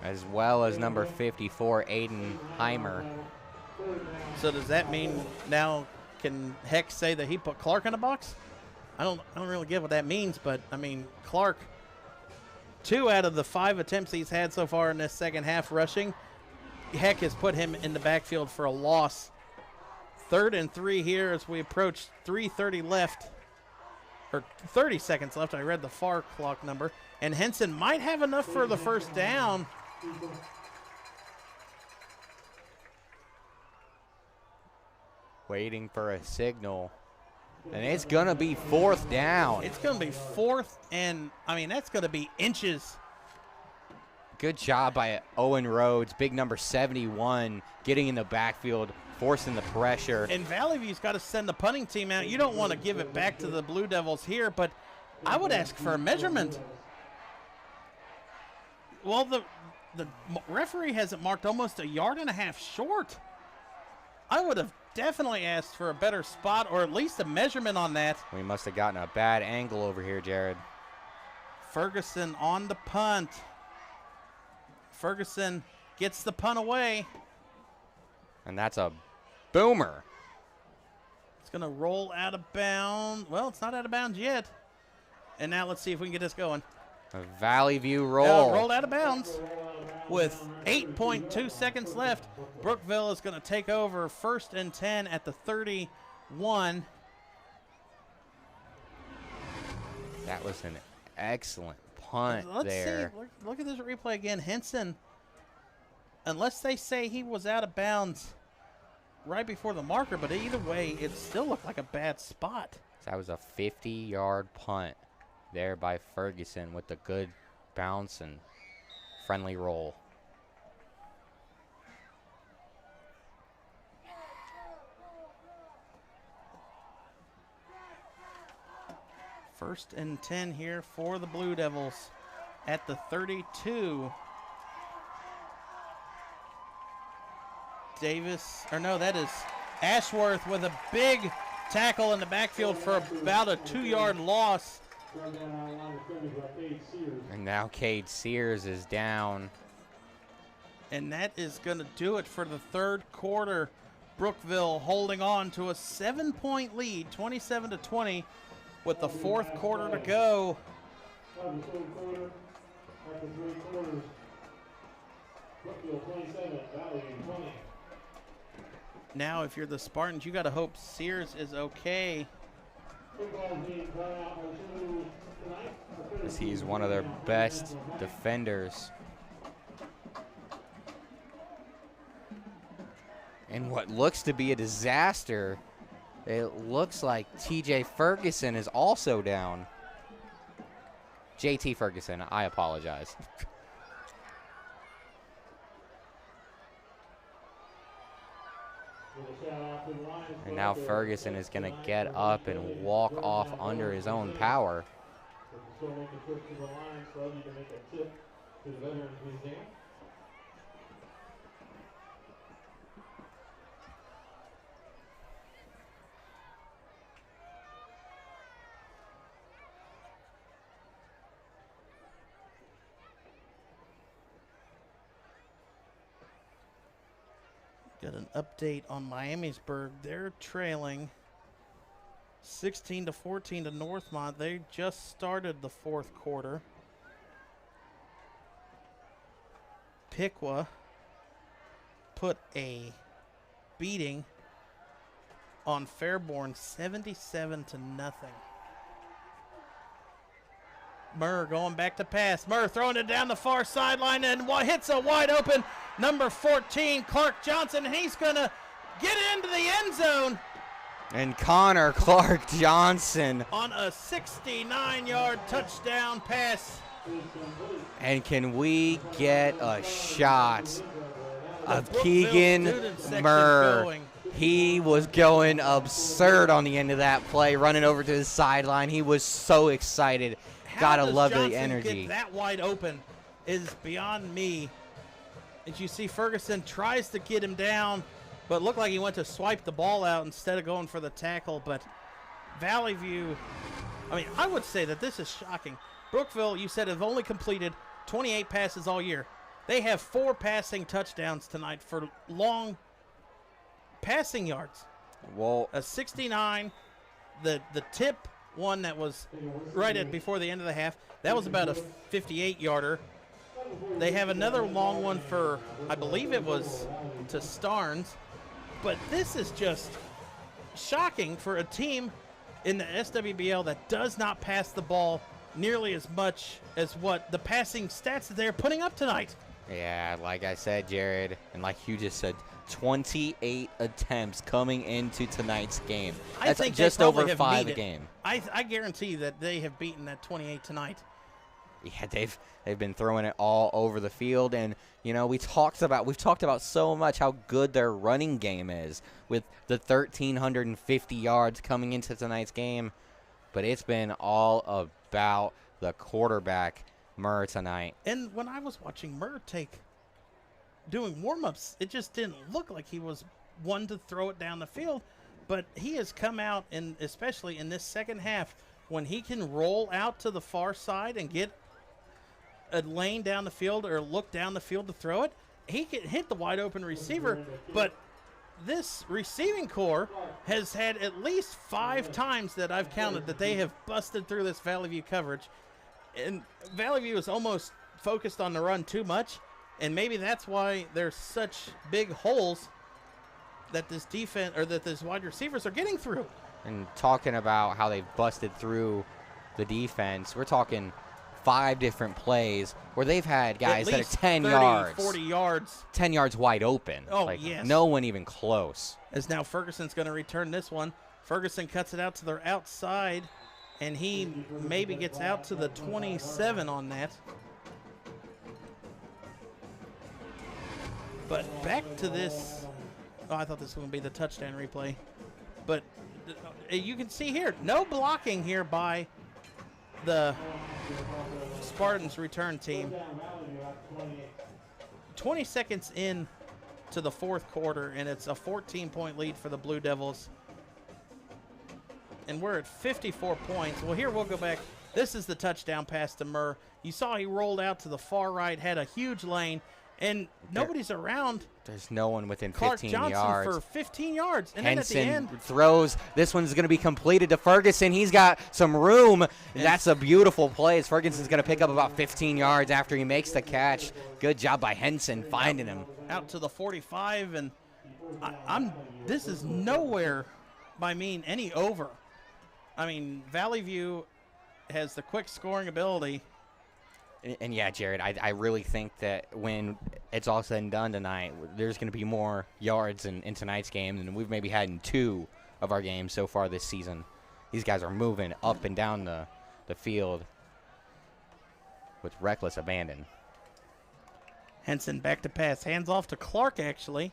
As well as number 54, Aiden Heimer. So does that mean now can Heck say that he put Clark in a box? I don't really get what that means, but I mean Clark, 2 out of the 5 attempts he's had so far in this second half rushing, Heck has put him in the backfield for a loss. 3rd and 3 here as we approach 3:30 left, or 30 seconds left. I read the far clock number, and Henson might have enough for the first down. Waiting for a signal. And it's going to be 4th down. It's going to be 4th, and, I mean, that's going to be inches. Good job by Owen Rhodes, big number 71, getting in the backfield, forcing the pressure. And Valley View's got to send the punting team out. You don't want to give it back to the Blue Devils here, but I would ask for a measurement. Well, the referee has it marked almost 1.5 yards short. I would have definitely asked for a better spot or at least a measurement on that. We must have gotten a bad angle over here, Jared. Ferguson on the punt. Ferguson gets the punt away. And that's a boomer. It's going to roll out of bounds. Well, it's not out of bounds yet. And now let's see if we can get this going. A Valley View roll. Rolled out of bounds with 8.2 seconds left. Brookville is going to take over 1st and 10 at the 31. That was an excellent punt there. Let's see. Look at this replay again. Henson, unless they say he was out of bounds right before the marker, but either way, it still looked like a bad spot. That was a 50-yard punt there by Ferguson with the good bounce and friendly roll. First and 10 here for the Blue Devils at the 32. That is Ashworth with a big tackle in the backfield for about a 2-yard loss. And now Cade Sears is down. And that is going to do it for the 3rd quarter. Brookville holding on to a 7-point lead, 27-20, with the 4th quarter to go. Now, if you're the Spartans, you got to hope Sears is okay. As he's one of their best defenders. And what looks to be a disaster, it looks like TJ Ferguson is also down. JT Ferguson, I apologize. And now Ferguson is going to get up and walk off under his own power. Got an update on Miamisburg. They're trailing 16-14 to Northmont. They just started the 4th quarter. Piqua put a beating on Fairborn, 77-0. Murr going back to pass. Murr throwing it down the far sideline and hits a wide open number 14, Clark Johnson, and he's going to get into the end zone. And Connor Clark Johnson on a 69-yard touchdown pass. And can we get a shot of Keegan Murr He was going absurd on the end of that play, running over to his sideline. He was so excited. Gotta love the energy. Get that wide open is beyond me. As you see, Ferguson tries to get him down, but looked like he went to swipe the ball out instead of going for the tackle. But Valley View, I mean, I would say that this is shocking. Brookville, you said, have only completed 28 passes all year. They have 4 passing touchdowns tonight for long passing yards. Well, a 69, the tip one that was right at before the end of the half, that was about a 58-yarder. They have another long one for, I believe it was to Starnes. But this is just shocking for a team in the SWBL that does not pass the ball nearly as much as what the passing stats that they're putting up tonight. Yeah, like I said, Jared, and like you just said, 28 attempts coming into tonight's game. That's I think just over 5 a game. I guarantee that they have beaten that 28 tonight. Yeah, they've been throwing it all over the field, and you know we've talked about so much how good their running game is with the 1,350 yards coming into tonight's game, but it's been all about the quarterback Murr tonight. And when I was watching Murr doing warm-ups, it just didn't look like he was one to throw it down the field, but he has come out, and especially in this second half, when he can roll out to the far side and get a lane down the field or look down the field to throw it, he can hit the wide open receiver. But this receiving core has had at least 5 times that I've counted that they have busted through this Valley View coverage, and Valley View is almost focused on the run too much. And maybe that's why there's such big holes that this defense or that this wide receivers are getting through. And talking about how they've busted through the defense, we're talking 5 different plays where they've had guys that are 10 30, yards, 40 yards, 10 yards wide open. Oh, like, yes. No one even close. As now Ferguson's going to return this one. Ferguson cuts it out to their outside, and he maybe gets out to the 27 on that. But back to this. Oh, I thought this was going to be the touchdown replay. But you can see here, no blocking here by the Spartans return team. 20 seconds in to the fourth quarter, and it's a 14-point lead for the Blue Devils. And we're at 54 points. Well, here we'll go back. This is the touchdown pass to Murr. You saw he rolled out to the far right, had a huge lane, and nobody's around. There's no one within Clark 15 Johnson yards. for 15 yards. And Henson then at the end, throws. This one's going to be completed to Ferguson. He's got some room. That's a beautiful play. As Ferguson's going to pick up about 15 yards after he makes the catch. Good job by Henson finding him. Out to the 45, and this is nowhere by any over. I mean, Valley View has the quick scoring ability. And yeah, Jared, I really think that when it's all said and done tonight, there's going to be more yards in tonight's game than we've maybe had in 2 of our games so far this season. These guys are moving up and down the field with reckless abandon. Henson back to pass. Hands off to Clark, actually.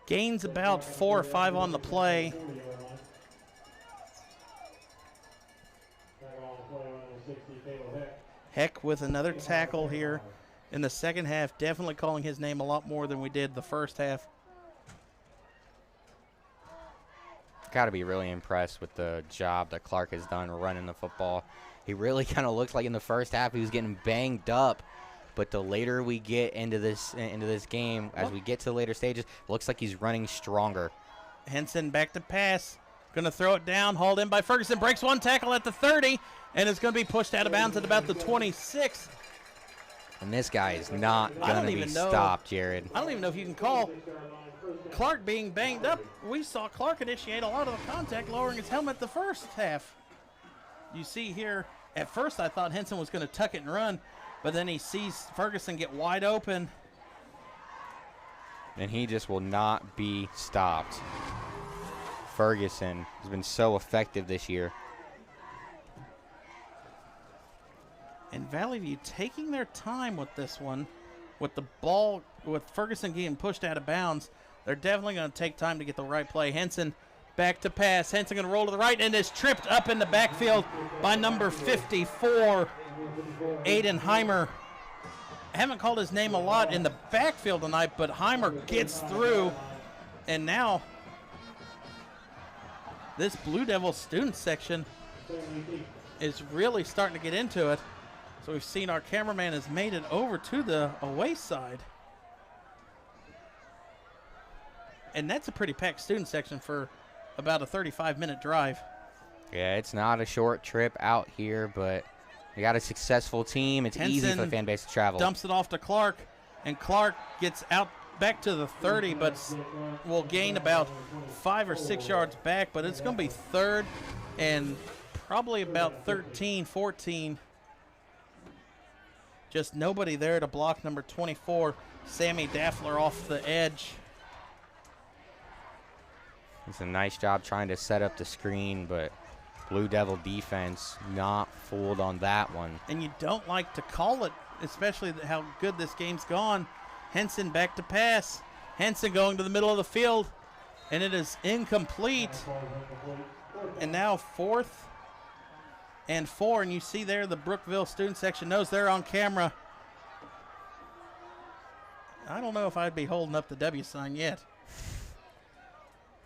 Gains about 4 or 5 on the play. Heck with another tackle here in the second half, definitely calling his name a lot more than we did the first half. Got to be really impressed with the job that Clark has done running the football. He really kind of looked like in the first half he was getting banged up, but the later we get into this game, as we get to the later stages, it looks like he's running stronger. Henson back to pass. Going to throw it down, hauled in by Ferguson. Breaks one tackle at the 30, and it's going to be pushed out of bounds at about the 26. And this guy is not going to be stopped, Jared. I don't even know if you can call Clark being banged up. We saw Clark initiate a lot of the contact, lowering his helmet the first half. You see here, at first I thought Henson was going to tuck it and run, but then he sees Ferguson get wide open. And he just will not be stopped. Ferguson has been so effective this year. And Valley View taking their time with this one, with the ball, with Ferguson getting pushed out of bounds. They're definitely going to take time to get the right play. Henson back to pass. Henson going to roll to the right and is tripped up in the backfield by number 54, Aiden Heimer. I haven't called his name a lot in the backfield tonight, but Heimer gets through. And now this Blue Devil student section is really starting to get into it. So we've seen our cameraman has made it over to the away side. And that's a pretty packed student section for about a 35-minute drive. Yeah, it's not a short trip out here, but you got a successful team. It's easy for the fan base to travel. Dumps it off to Clark, and Clark gets out back to the 30, but will gain about 5 or 6 yards back. But it's going to be third and probably about 13, 14. Just nobody there to block number 24, Sammy Daffler, off the edge. It's a nice job trying to set up the screen, but Blue Devil defense not fooled on that one. And you don't like to call it, especially how good this game's gone. Henson back to pass. Henson going to the middle of the field, and it is incomplete. And now 4th and 4, and you see there the Brookville student section knows they're on camera. I don't know if I'd be holding up the W sign yet.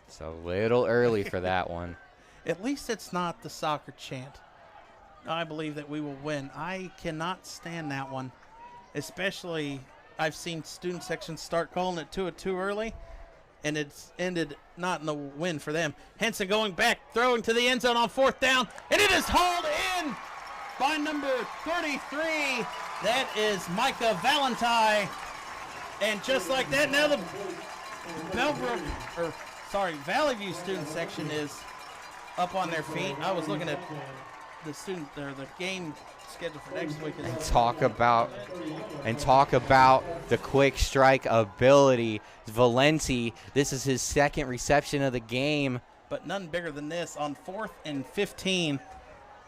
It's a little early for that one. At least it's not the soccer chant. I believe that we will win. I cannot stand that one. Especially, I've seen student sections start calling it too early, and it's ended not in the win for them. Henson going back, throwing to the end zone on 4th down, and it is hauled in by number 33. That is Micah Valentine. And just like that, now the Valley View student section is up on their feet. I was looking at the game schedule for next week. And talk about the quick strike ability. Valenti, this is his 2nd reception of the game. But none bigger than this. On 4th and 15,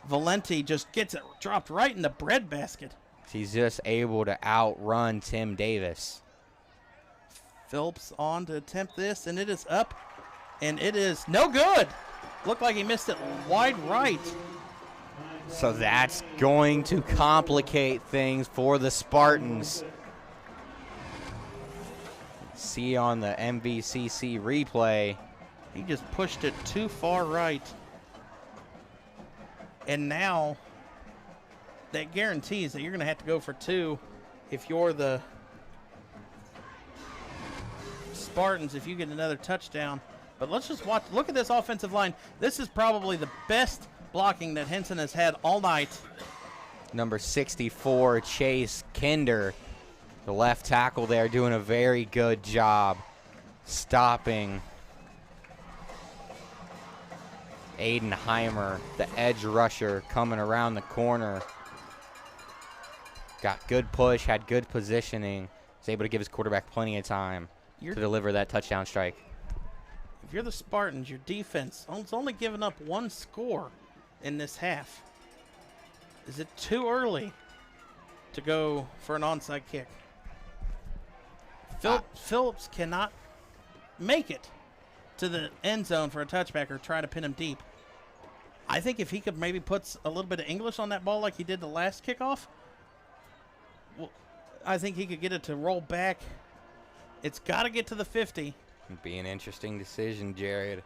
Valenti just gets it dropped right in the breadbasket. He's just able to outrun Tim Davis. Phillips on to attempt this, and it is up, and it is no good. Looked like he missed it wide right. So that's going to complicate things for the Spartans. See on the MVCC replay. He just pushed it too far right. And now that guarantees that you're going to have to go for 2 if you're the Spartans, if you get another touchdown. But let's just look at this offensive line. This is probably the best blocking that Henson has had all night. Number 64, Chase Kinder, the left tackle there, doing a very good job stopping Aiden Heimer, the edge rusher, coming around the corner. Got good push, had good positioning. Was able to give his quarterback plenty of time to deliver that touchdown strike. If you're the Spartans, your defense has only given up 1 score in this half. Is it too early to go for an onside kick? Phillips cannot make it to the end zone for a touchback or try to pin him deep. I think if he could maybe put a little bit of English on that ball like he did the last kickoff, well, I think he could get it to roll back. It's got to get to the 50. It'd be an interesting decision, Jared.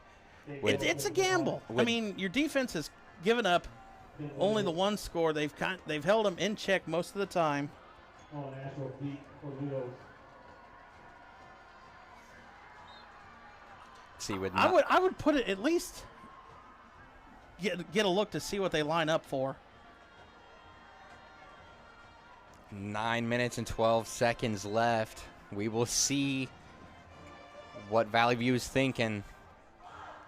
It's a gamble. I mean, your defense has given up only the 1 score. They've held them in check most of the time. See, I would put it at least get a look to see what they line up for. 9 minutes and 12 seconds left. We will see what Valley View is thinking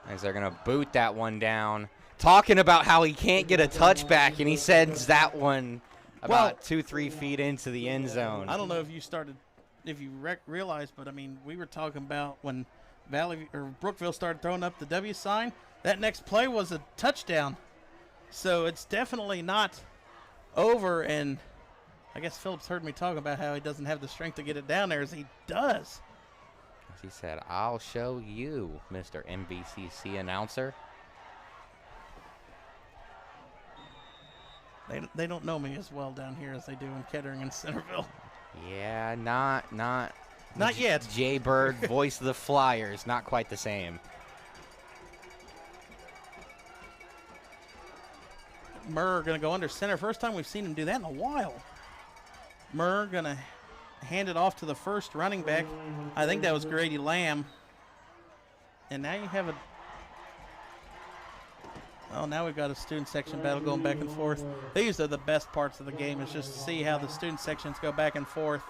as they're going to boot that one down. Talking about how he can't get a touchback, and he sends that one about 2-3 feet into the end zone. I don't know if you realized, but I mean, we were talking about when Brookville started throwing up the W sign. That next play was a touchdown. So it's definitely not over, and I guess Phillips heard me talk about how he doesn't have the strength to get it down there, as he does. He said, "I'll show you, Mr. MVCC announcer." They don't know me as well down here as they do in Kettering and Centerville. Yeah, not yet. Jay Bird, voice of the Flyers, not quite the same. Murr going to go under center. First time we've seen him do that in a while. Murr going to hand it off to the first running back. I think that was Grady Lamb. And now you have now we've got a student section battle going back and forth. These are the best parts of the game, is just to see how the student sections go back and forth.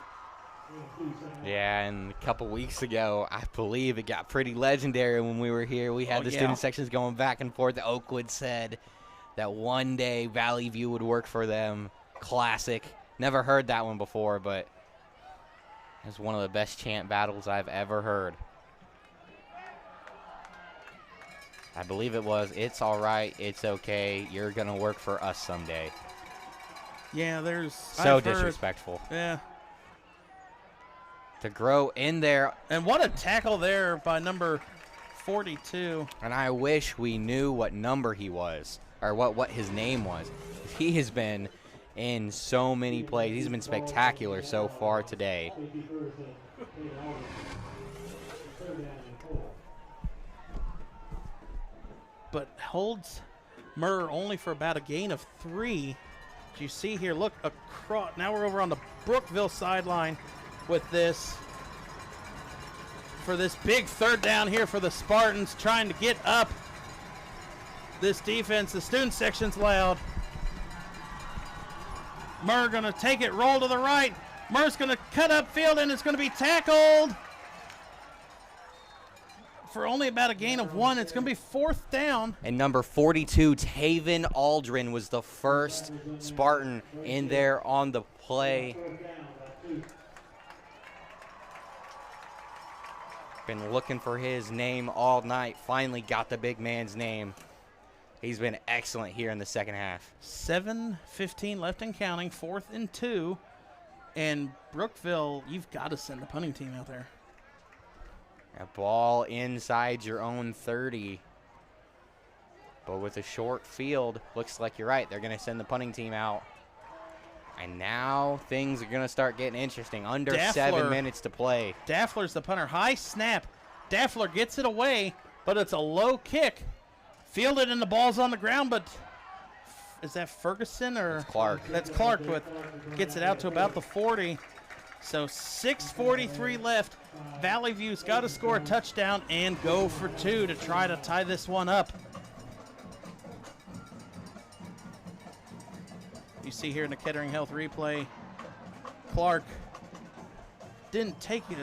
Yeah, and a couple weeks ago, I believe it got pretty legendary when we were here. We had the student sections going back and forth. Oakwood said that one day Valley View would work for them. Classic. Never heard that one before, but it's one of the best chant battles I've ever heard. I believe it was, "It's all right, it's okay, you're going to work for us someday." Yeah, so disrespectful. Yeah. To grow in there. And what a tackle there by number 42. And I wish we knew what number he was, or what his name was. He has been in so many plays. He's been spectacular so far today. But holds Murr only for about a gain of 3. As you see here, look across. Now we're over on the Brookville sideline with this. For this big third down here for the Spartans, trying to get up this defense. The student section's loud. Murr going to take it, roll to the right. Murr's going to cut upfield, and it's going to be tackled for only about a gain of 1. It's going to be 4th down. And number 42, Taven Aldrin, was the first Spartan in there on the play. Been looking for his name all night. Finally got the big man's name. He's been excellent here in the second half. 7:15 left and counting, 4th and 2. And Brookville, you've got to send the punting team out there. A ball inside your own 30. But with a short field, looks like you're right. They're going to send the punting team out. And now things are going to start getting interesting. Under 7 minutes to play. Daffler's the punter. High snap. Daffler gets it away, but it's a low kick. Fielded and the ball's on the ground, but is that Ferguson or? It's Clark. That's Clark gets it out to about the 40. So 6:43 left. Valley View's got to score a touchdown and go for 2 to try to tie this one up. You see here in the Kettering Health replay, Clark didn't take the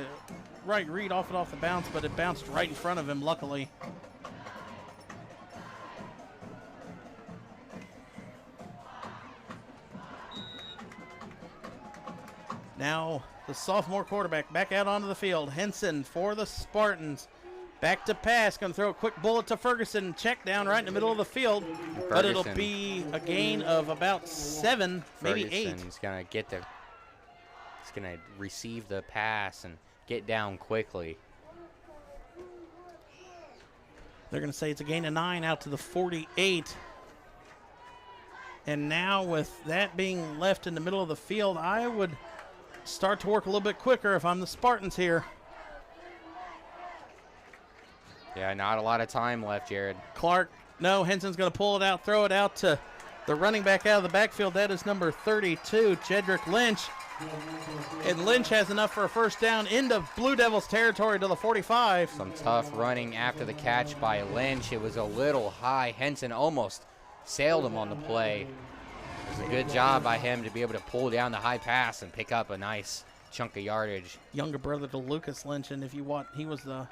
right read off the bounce, but it bounced right in front of him, luckily. Now the sophomore quarterback back out onto the field. Henson for the Spartans. Back to pass. Going to throw a quick bullet to Ferguson. Check down right in the middle of the field. But it'll be a gain of about 7, maybe 8. Ferguson's going to get there. He's going to receive the pass and get down quickly. They're going to say it's a gain of 9 out to the 48. And now with that being left in the middle of the field, I would start to work a little bit quicker if I'm the Spartans here. Yeah, not a lot of time left, Jared. Clark, no, Henson's going to pull it out, throw it out to the running back out of the backfield. That is number 32, Jedrick Lynch. And Lynch has enough for a first down into Blue Devils territory to the 45. Some tough running after the catch by Lynch. It was a little high. Henson almost sailed him on the play. It was a good job by him to be able to pull down the high pass and pick up a nice chunk of yardage. Younger brother to Lucas Lynch, and if you want, he was the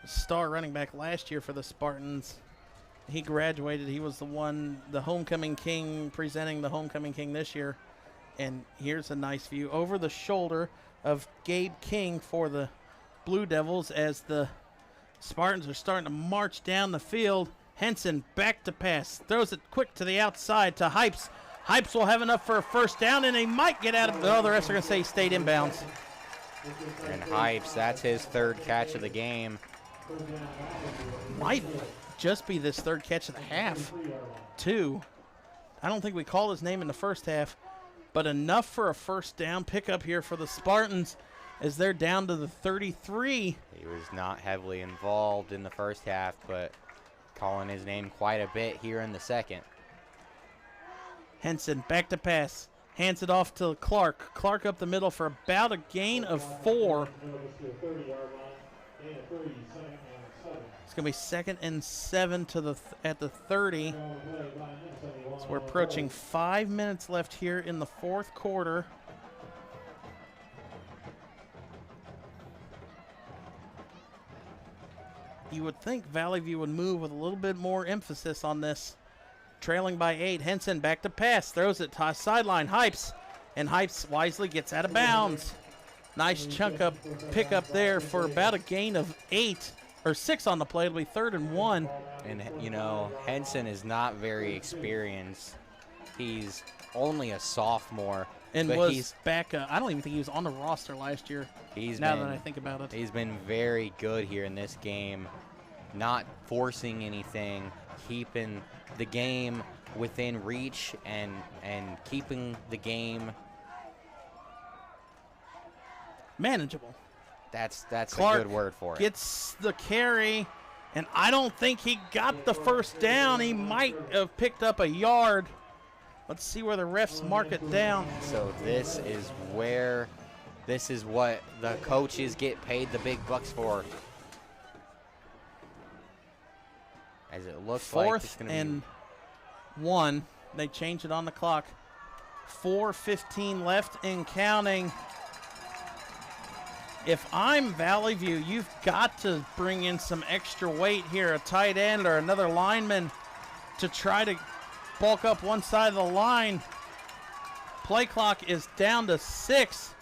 star running back last year for the Spartans. He graduated. He was the homecoming king, presenting the homecoming king this year. And here's a nice view over the shoulder of Gabe King for the Blue Devils as the Spartans are starting to march down the field. Henson back to pass. Throws it quick to the outside to Hypes. Hypes will have enough for a first down, and he might get out of it. Oh, the rest are going to say he stayed inbounds. And Hypes, that's his third catch of the game. Might just be this third catch of the half, too. I don't think we called his name in the first half, but enough for a first down pickup here for the Spartans as they're down to the 33. He was not heavily involved in the first half, but calling his name quite a bit here in the second. Henson back to pass. Hands it off to Clark. Clark up the middle for about a gain of 4. It's going to be 2nd and 7 to at the 30. So we're approaching 5 minutes left here in the fourth quarter. You would think Valley View would move with a little bit more emphasis on this. Trailing by 8. Henson back to pass. Throws it to sideline. Hypes. And Hypes wisely gets out of bounds. Nice chunk up pick up there for about a gain of 8 or 6 on the play. It'll be 3rd and 1. And, you know, Henson is not very experienced. He's only a sophomore. And but was he's back, I don't even think he was on the roster last year, now that I think about it. He's been very good here in this game, not forcing anything, keeping the game within reach and keeping the game manageable. That's Clark a good word for it. Gets the carry, and I don't think he got the first down. He might have picked up a yard. Let's see where the refs mark it down. So this is what the coaches get paid the big bucks for. As it looks like it's 4th going to and 1. They change it on the clock. 4:15 left and counting. If I'm Valley View, you've got to bring in some extra weight here, a tight end or another lineman to try to bulk up one side of the line. Play clock is down to 6.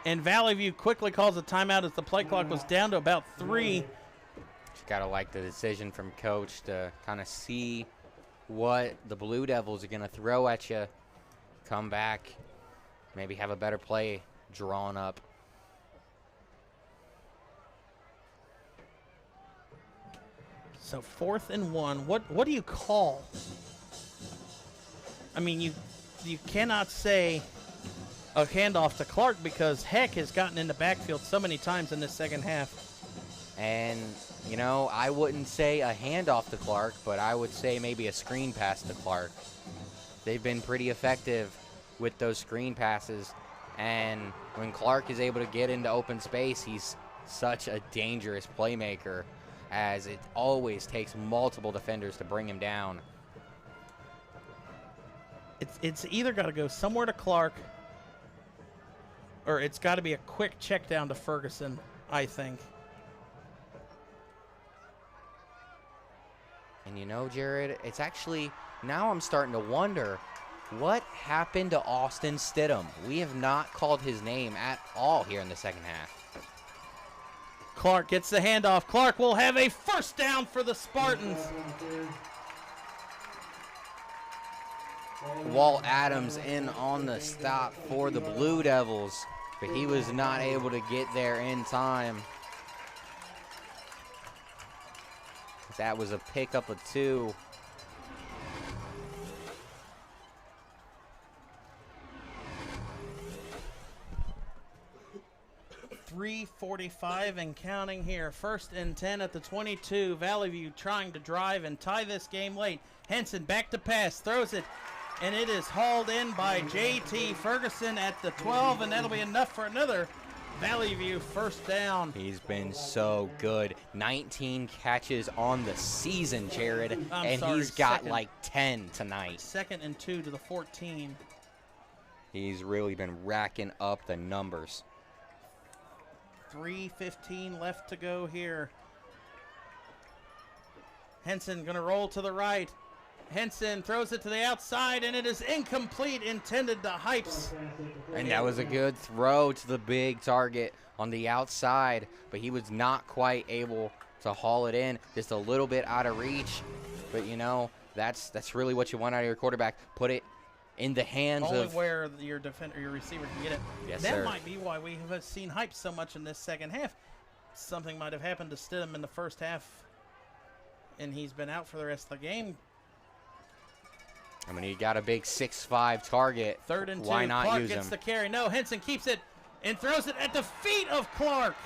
And Valley View quickly calls a timeout as the play clock was down to about 3. Just got to like the decision from coach to kind of see what the Blue Devils are going to throw at you. Come back, maybe have a better play drawn up. So 4th and 1. What do you call? I mean, you cannot say a handoff to Clark because Heck has gotten in the backfield so many times in this second half. And, you know, I wouldn't say a handoff to Clark, but I would say maybe a screen pass to Clark. They've been pretty effective with those screen passes. And when Clark is able to get into open space, he's such a dangerous playmaker, as it always takes multiple defenders to bring him down. It's either got to go somewhere to Clark or it's got to be a quick check down to Ferguson, I think. And you know, Jared, it's actually, now I'm starting to wonder, what happened to Austin Stidham? We have not called his name at all here in the second half. Clark gets the handoff. Clark will have a first down for the Spartans. Walt Adams in on the stop for the Blue Devils, but he was not able to get there in time. That was a pickup of 2. 3:45 and counting here. 1st and 10 at the 22. Valley View trying to drive and tie this game late. Henson back to pass, throws it, and it is hauled in by J.T. Ferguson at the 12, and that'll be enough for another Valley View first down. He's been so good. 19 catches on the season, Jared, he's got like 10 tonight. 2nd and 2 to the 14. He's really been racking up the numbers. 3:15 left to go here. Henson going to roll to the right. Henson throws it to the outside, and it is incomplete, intended to Hypes. And that was a good throw to the big target on the outside, but he was not quite able to haul it in, just a little bit out of reach. But, you know, that's really what you want out of your quarterback. Put it in the hands only of where your defender, your receiver can get it. Yes, that sir. might be why we have seen hype so much in this second half. Something might have happened to Stidham in the first half, and he's been out for the rest of the game. I mean, he got a big 6'5" target. 3rd and 2. Why not Clark use gets him? the carry. No, Henson keeps it and throws it at the feet of Clark.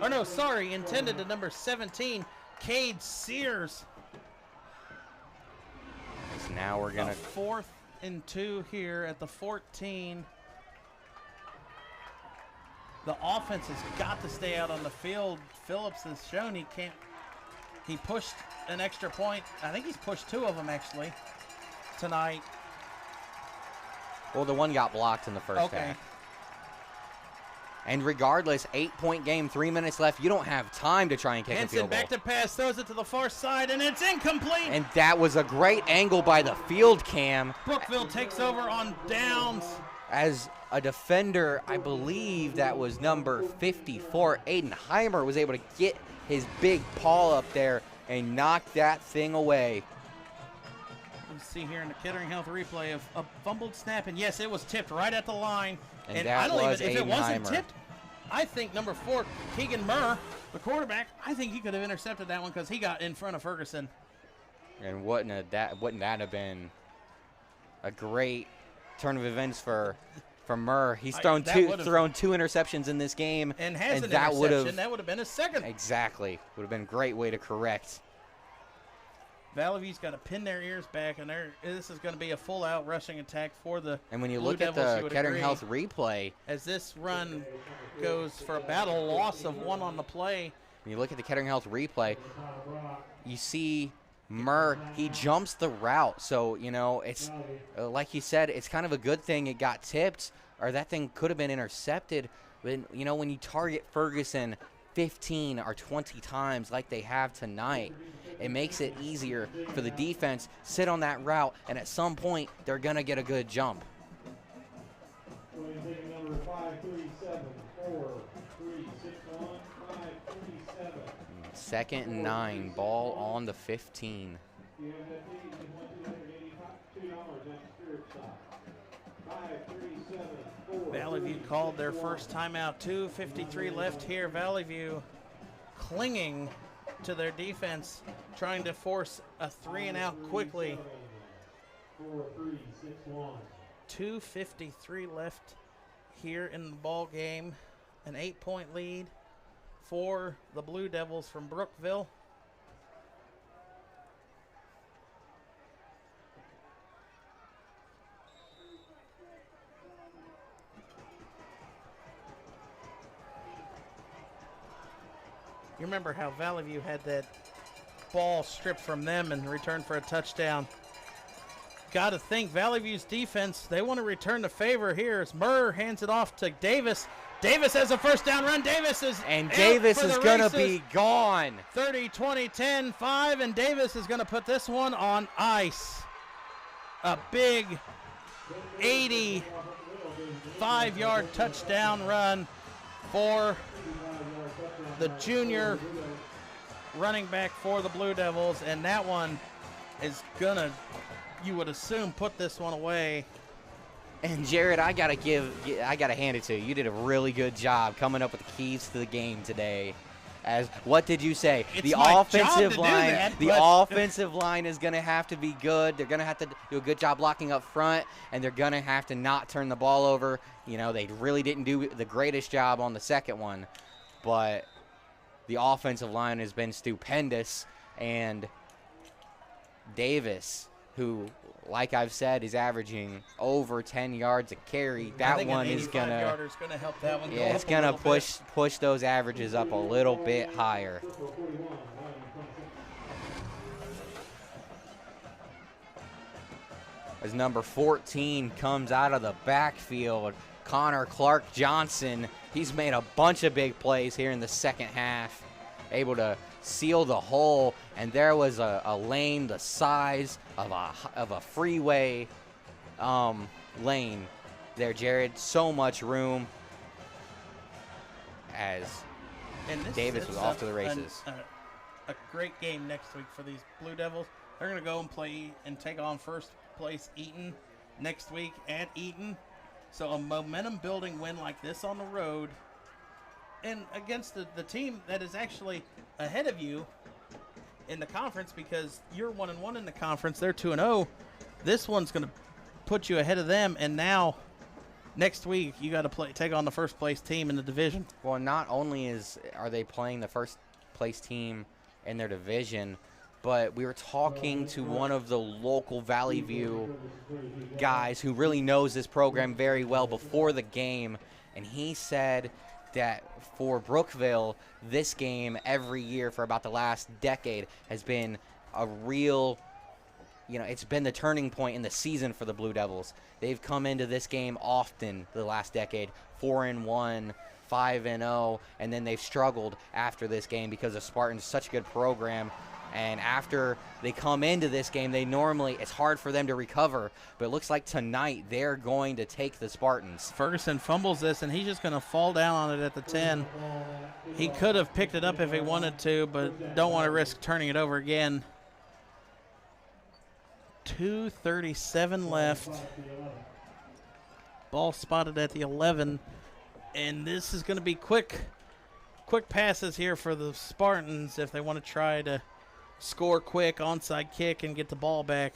Or no, sorry, intended to number 17, Cade Sears. So now we're gonna 4th and 2 here at the 14. The offense has got to stay out on the field. Phillips has shown he can't. He pushed an extra point. I think he's pushed 2 of them actually tonight. Well, the one got blocked in the first half. And regardless, 8-point game, 3 minutes left. You don't have time to try and kick a Henson field goal. back to pass, throws it to the far side, and it's incomplete. And that was a great angle by the field cam. Brookville takes over on downs. As a defender, I believe that was number 54, Aiden Heimer, was able to get his big paw up there and knock that thing away. Let's see here in the Kettering Health replay of a fumbled snap, and yes, it was tipped right at the line. And I that don't was even, if it Aiden wasn't Heimer. tipped, I think number 4, Keegan Murr, the quarterback, I think he could have intercepted that one because he got in front of Ferguson. And wouldn't that have been a great turn of events for Murr? He's thrown two interceptions in this game, And has an that interception. That would have been a second. Exactly. Would have been a great way to correct. Valley View's got to pin their ears back, and this is going to be a full-out rushing attack for the And when you Blue look at Devils, you the would Kettering agree, Health replay, as this run goes for about a loss of 1 on the play. when you look at the Kettering Health replay, you see Murr, he jumps the route. So, you know, it's like you said, it's kind of a good thing it got tipped, or that thing could have been intercepted. But, you know, when you target Ferguson 15 or 20 times like they have tonight, it makes it easier for the defense sit on that route, and at some point they're going to get a good jump. Number 537, 4, 3, 6, 1, 537. 2nd and 9, ball on the 15. You have that fee, $182 at Spirit Stock. 537, 4. Valley View called their first timeout. 2:53 left here. Valley View clinging to their defense, trying to force a 3-and-out quickly. 4, 3, 6, 1. 2:53 left here in the ball game. An 8-point lead for the Blue Devils from Brookville. You remember how Valley View had that ball stripped from them and returned for a touchdown. Got to think Valley View's defense, they want to return the favor here as Murr hands it off to Davis. Davis has a first down run. Davis is going to be gone. 30, 20, 10, 5, and Davis is going to put this one on ice. A big 85-yard touchdown run for the junior running back for the Blue Devils, and that one is going to, you would assume, put this one away. And Jared, I gotta hand it to you. You did a really good job coming up with the keys to the game today. As what did you say? It's my job to do that, the offensive line is gonna have to be good. They're gonna have to do a good job blocking up front, and they're gonna have to not turn the ball over. You know, they really didn't do the greatest job on the second one, but the offensive line has been stupendous. And Davis, who, like I've said, is averaging over 10 yards a carry. That one is gonna help that one. Yeah, it's gonna push those averages up a little bit higher. As number 14 comes out of the backfield, Connor Clark Johnson. He's made a bunch of big plays here in the second half, able to seal the hole, and there was a lane the size of a freeway lane there, Jared. So much room as Davis was off to the races. A great game next week for these Blue Devils. They're going to go and play and take on first place Eaton next week at Eaton. So a momentum-building win like this on the road and against the team that is actually ahead of you in the conference, because you're 1-1 in the conference, they're 2-0. This one's going to put you ahead of them, and now next week you got to take on the first place team in the division. Well, not only are they playing the first place team in their division, but we were talking to one of the local Valley View guys who really knows this program very well before the game, and he said that for Brookville, this game every year for about the last decade has been a real, it's been the turning point in the season for the Blue Devils. They've come into this game often the last decade, 4-1, 5-0, and then they've struggled after this game because the Spartans such a good program. And after they come into this game, it's hard for them to recover. But it looks like tonight they're going to take the Spartans. Ferguson fumbles this, and he's just going to fall down on it at the 10. He could have picked it up if he wanted to, but don't want to risk turning it over again. 2:37 left. Ball spotted at the 11. And this is going to be quick passes here for the Spartans if they want to try to score quick, onside kick, and get the ball back.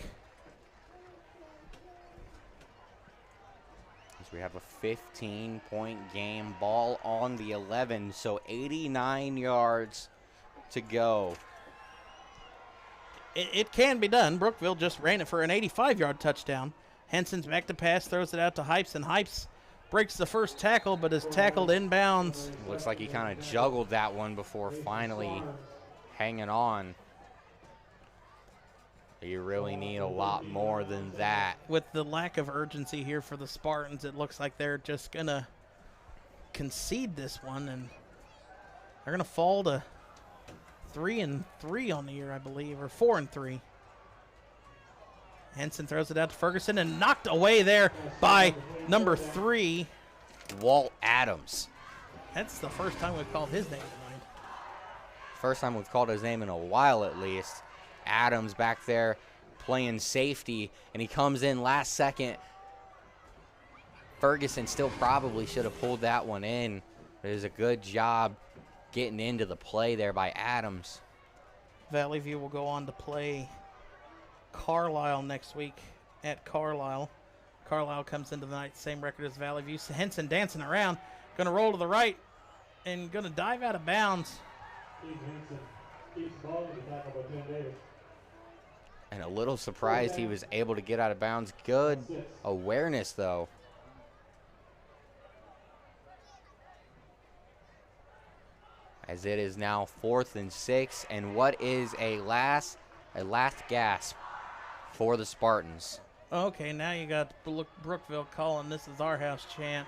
As we have a 15-point game, ball on the 11, so 89 yards to go. It can be done. Brookville just ran it for an 85-yard touchdown. Henson's back to pass, throws it out to Hypes, and Hypes breaks the first tackle, but is tackled inbounds. Looks like he kind of juggled that one before finally hanging on. You really need a lot more than that. With the lack of urgency here for the Spartans, it looks like they're just going to concede this one, and they're going to fall to 3-3 on the year, I believe, or 4-3. Henson throws it out to Ferguson and knocked away there by number 3. Walt Adams. That's the first time we've called his name tonight. First time we've called his name in a while at least. Adams back there playing safety, and he comes in last second. Ferguson still probably should have pulled that one in. It was a good job getting into the play there by Adams. Valley View will go on to play Carlisle next week at Carlisle. Carlisle comes into the night, same record as Valley View. Henson dancing around, going to roll to the right and going to dive out of bounds. And a little surprised he was able to get out of bounds. Good awareness, though. As it is now 4th and 6, and what is a last gasp for the Spartans. Okay, now you got Brookville calling "This is our house" chant.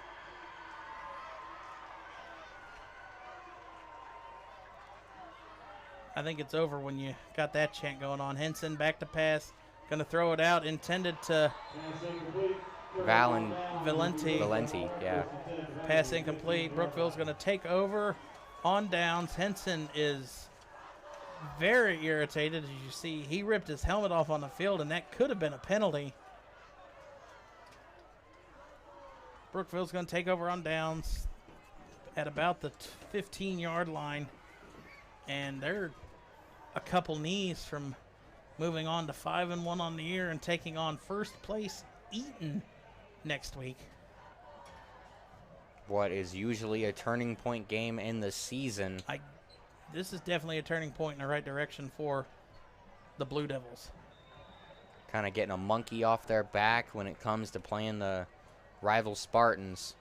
I think it's over when you got that chant going on. Henson back to pass, going to throw it out, intended to Valenti. Yeah. Pass incomplete. Brookville's going to take over on downs. Henson is very irritated. As you see, he ripped his helmet off on the field, and that could have been a penalty. Brookville's going to take over on downs at about the 15-yard line, and they're a couple knees from moving on to 5-1 on the year and taking on first place Eaton next week. What is usually a turning point game in the season. This is definitely a turning point in the right direction for the Blue Devils. Kind of getting a monkey off their back when it comes to playing the rival Spartans.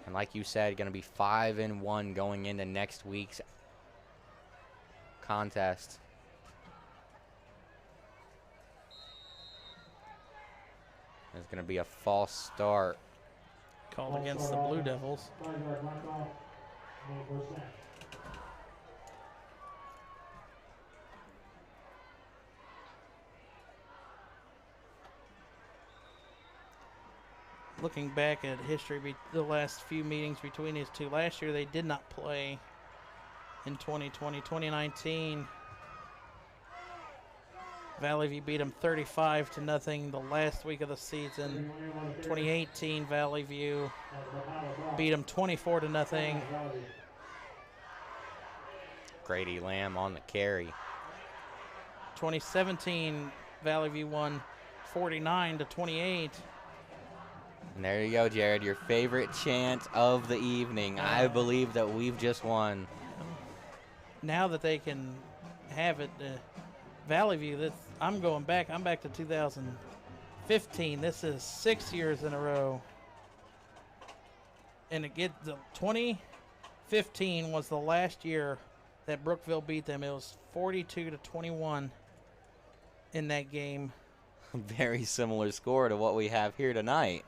And like you said, going to be 5-1 going into next week's contest. There's going to be a false start. Called against the Blue Devils. Looking back at history, the last few meetings between these two, last year they did not play in 2020. 2019, Valley View beat them 35-0 the last week of the season. 2018 Valley View beat them 24-0. Grady Lamb on the carry. 2017 Valley View won 49-28. And there you go, Jared, your favorite chant of the evening. I believe that we've just won. Now that they can have it, Valley View, I'm going back. I'm back to 2015. This is 6 years in a row. And the 2015 was the last year that Brookville beat them. It was 42-21 in that game. Very similar score to what we have here tonight.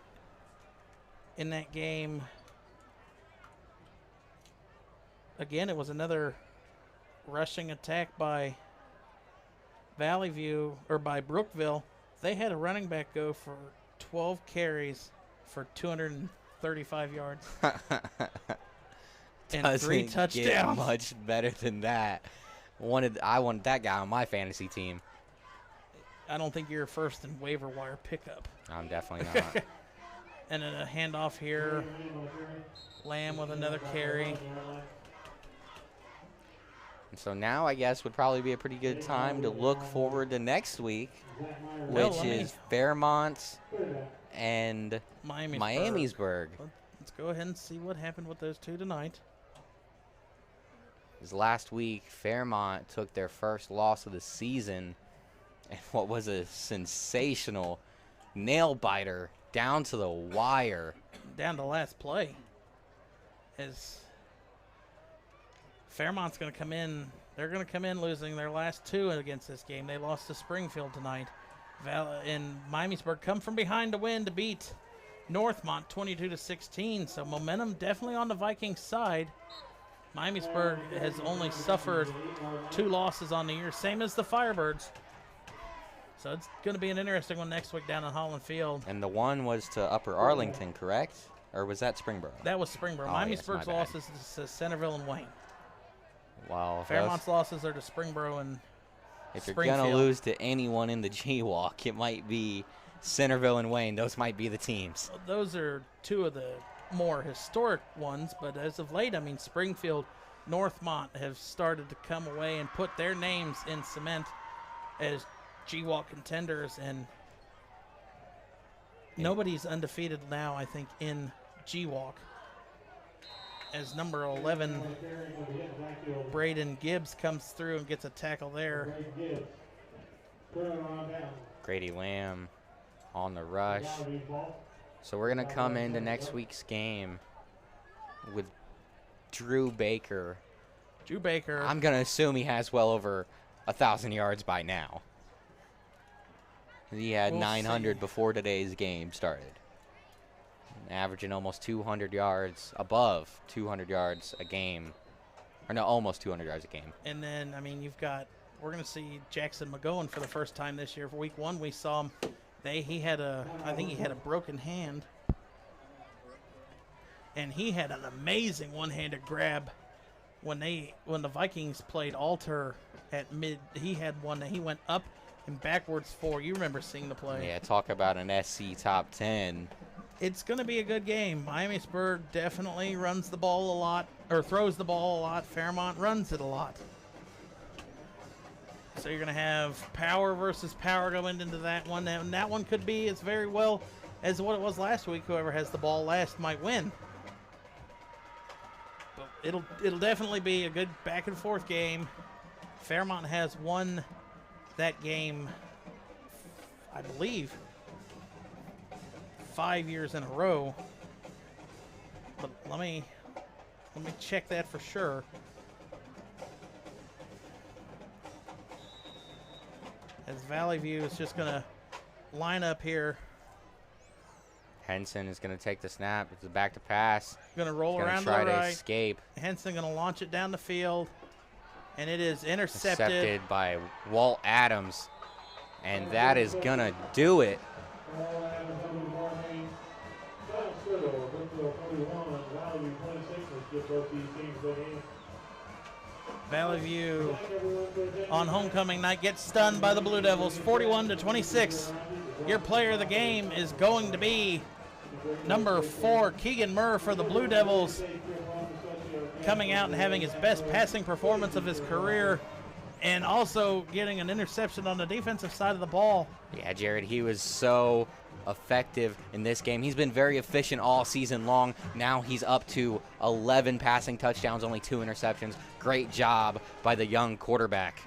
In that game, again, it was another rushing attack by Valley View, or by Brookville. They had a running back go for 12 carries for 235 yards. And 3 touchdowns. Get much better than that. I wanted that guy on my fantasy team. I don't think you're first in waiver wire pickup. I'm definitely not. And then a handoff here. Lamb with another carry. And so now I guess would probably be a pretty good time to look forward to next week, which is Fairmont and Miamisburg. Let's go ahead and see what happened with those two tonight. Because last week, Fairmont took their first loss of the season, and what was a sensational nail-biter down to the wire. Down to last play. As Fairmont's going to come in. They're going to come in losing their last 2 against this game. They lost to Springfield tonight. And Miamisburg come from behind to win to beat Northmont 22-16. So momentum definitely on the Vikings side. Miamisburg has only suffered 2 losses on the year, same as the Firebirds. So it's going to be an interesting one next week down in Holland Field. And the one was to Upper Arlington, correct? Or was that Springboro? That was Springboro. Miamisburg's losses to Centerville and Wayne. Wow. Fairmont's losses are to Springboro and If you're going to lose to anyone in the G-Walk, it might be Centerville and Wayne. Those might be the teams. Those are 2 of the more historic ones, but as of late, I mean, Springfield, Northmont have started to come away and put their names in cement as G-Walk contenders, and nobody's undefeated now, I think, in G-Walk. As number 11, Braden Gibbs comes through and gets a tackle there. Grady Lamb on the rush. So we're going to come into next week's game with Drew Baker. Drew Baker. I'm going to assume he has well over 1,000 yards by now. He had 900 before today's game started. Averaging almost 200 yards, above 200 yards a game. Or no, almost 200 yards a game. And then, I mean, we're going to see Jackson McGowan for the first time this year. For week 1, we saw him. I think he had a broken hand. And he had an amazing one-handed grab when the Vikings played Alter at mid. He had one that he went up and backwards for. You remember seeing the play. Yeah, talk about an SC top 10. It's going to be a good game. Miamisburg definitely runs the ball a lot, or throws the ball a lot. Fairmont runs it a lot. So you're going to have power versus power going into that one. And that one could be as very well as what it was last week. Whoever has the ball last might win. But it'll definitely be a good back and forth game. Fairmont has won that game, I believe, 5 years in a row. But let me check that for sure. As Valley View is just going to line up here. Henson is going to take the snap. It's a back to pass. Going to roll around to the try to right. Escape. Henson going to launch it down the field. And it is intercepted. Intercepted by Walt Adams. And that is going to do it. Valley View on homecoming night gets stunned by the Blue Devils, 41-26. Your player of the game is going to be number 4, Keegan Murr for the Blue Devils, coming out and having his best passing performance of his career and also getting an interception on the defensive side of the ball. Yeah, Jared, he was so effective in this game. He's been very efficient all season long. Now he's up to 11 passing touchdowns, only 2 interceptions. Great job by the young quarterback.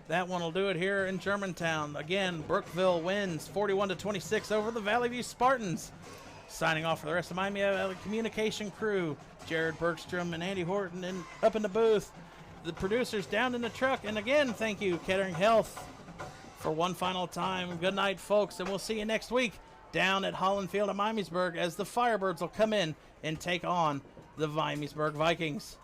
That one will do it here in Germantown. Again, Brookville wins 41-26 over the Valley View Spartans. Signing off for the rest of Miami Valley Communication crew, Jared Bergstrom and Andy Horton up in the booth. The producers down in the truck. And again, thank you, Kettering Health, for one final time. Good night, folks, and we'll see you next week down at Holland Field at Miamisburg as the Firebirds will come in and take on the Miamisburg Vikings.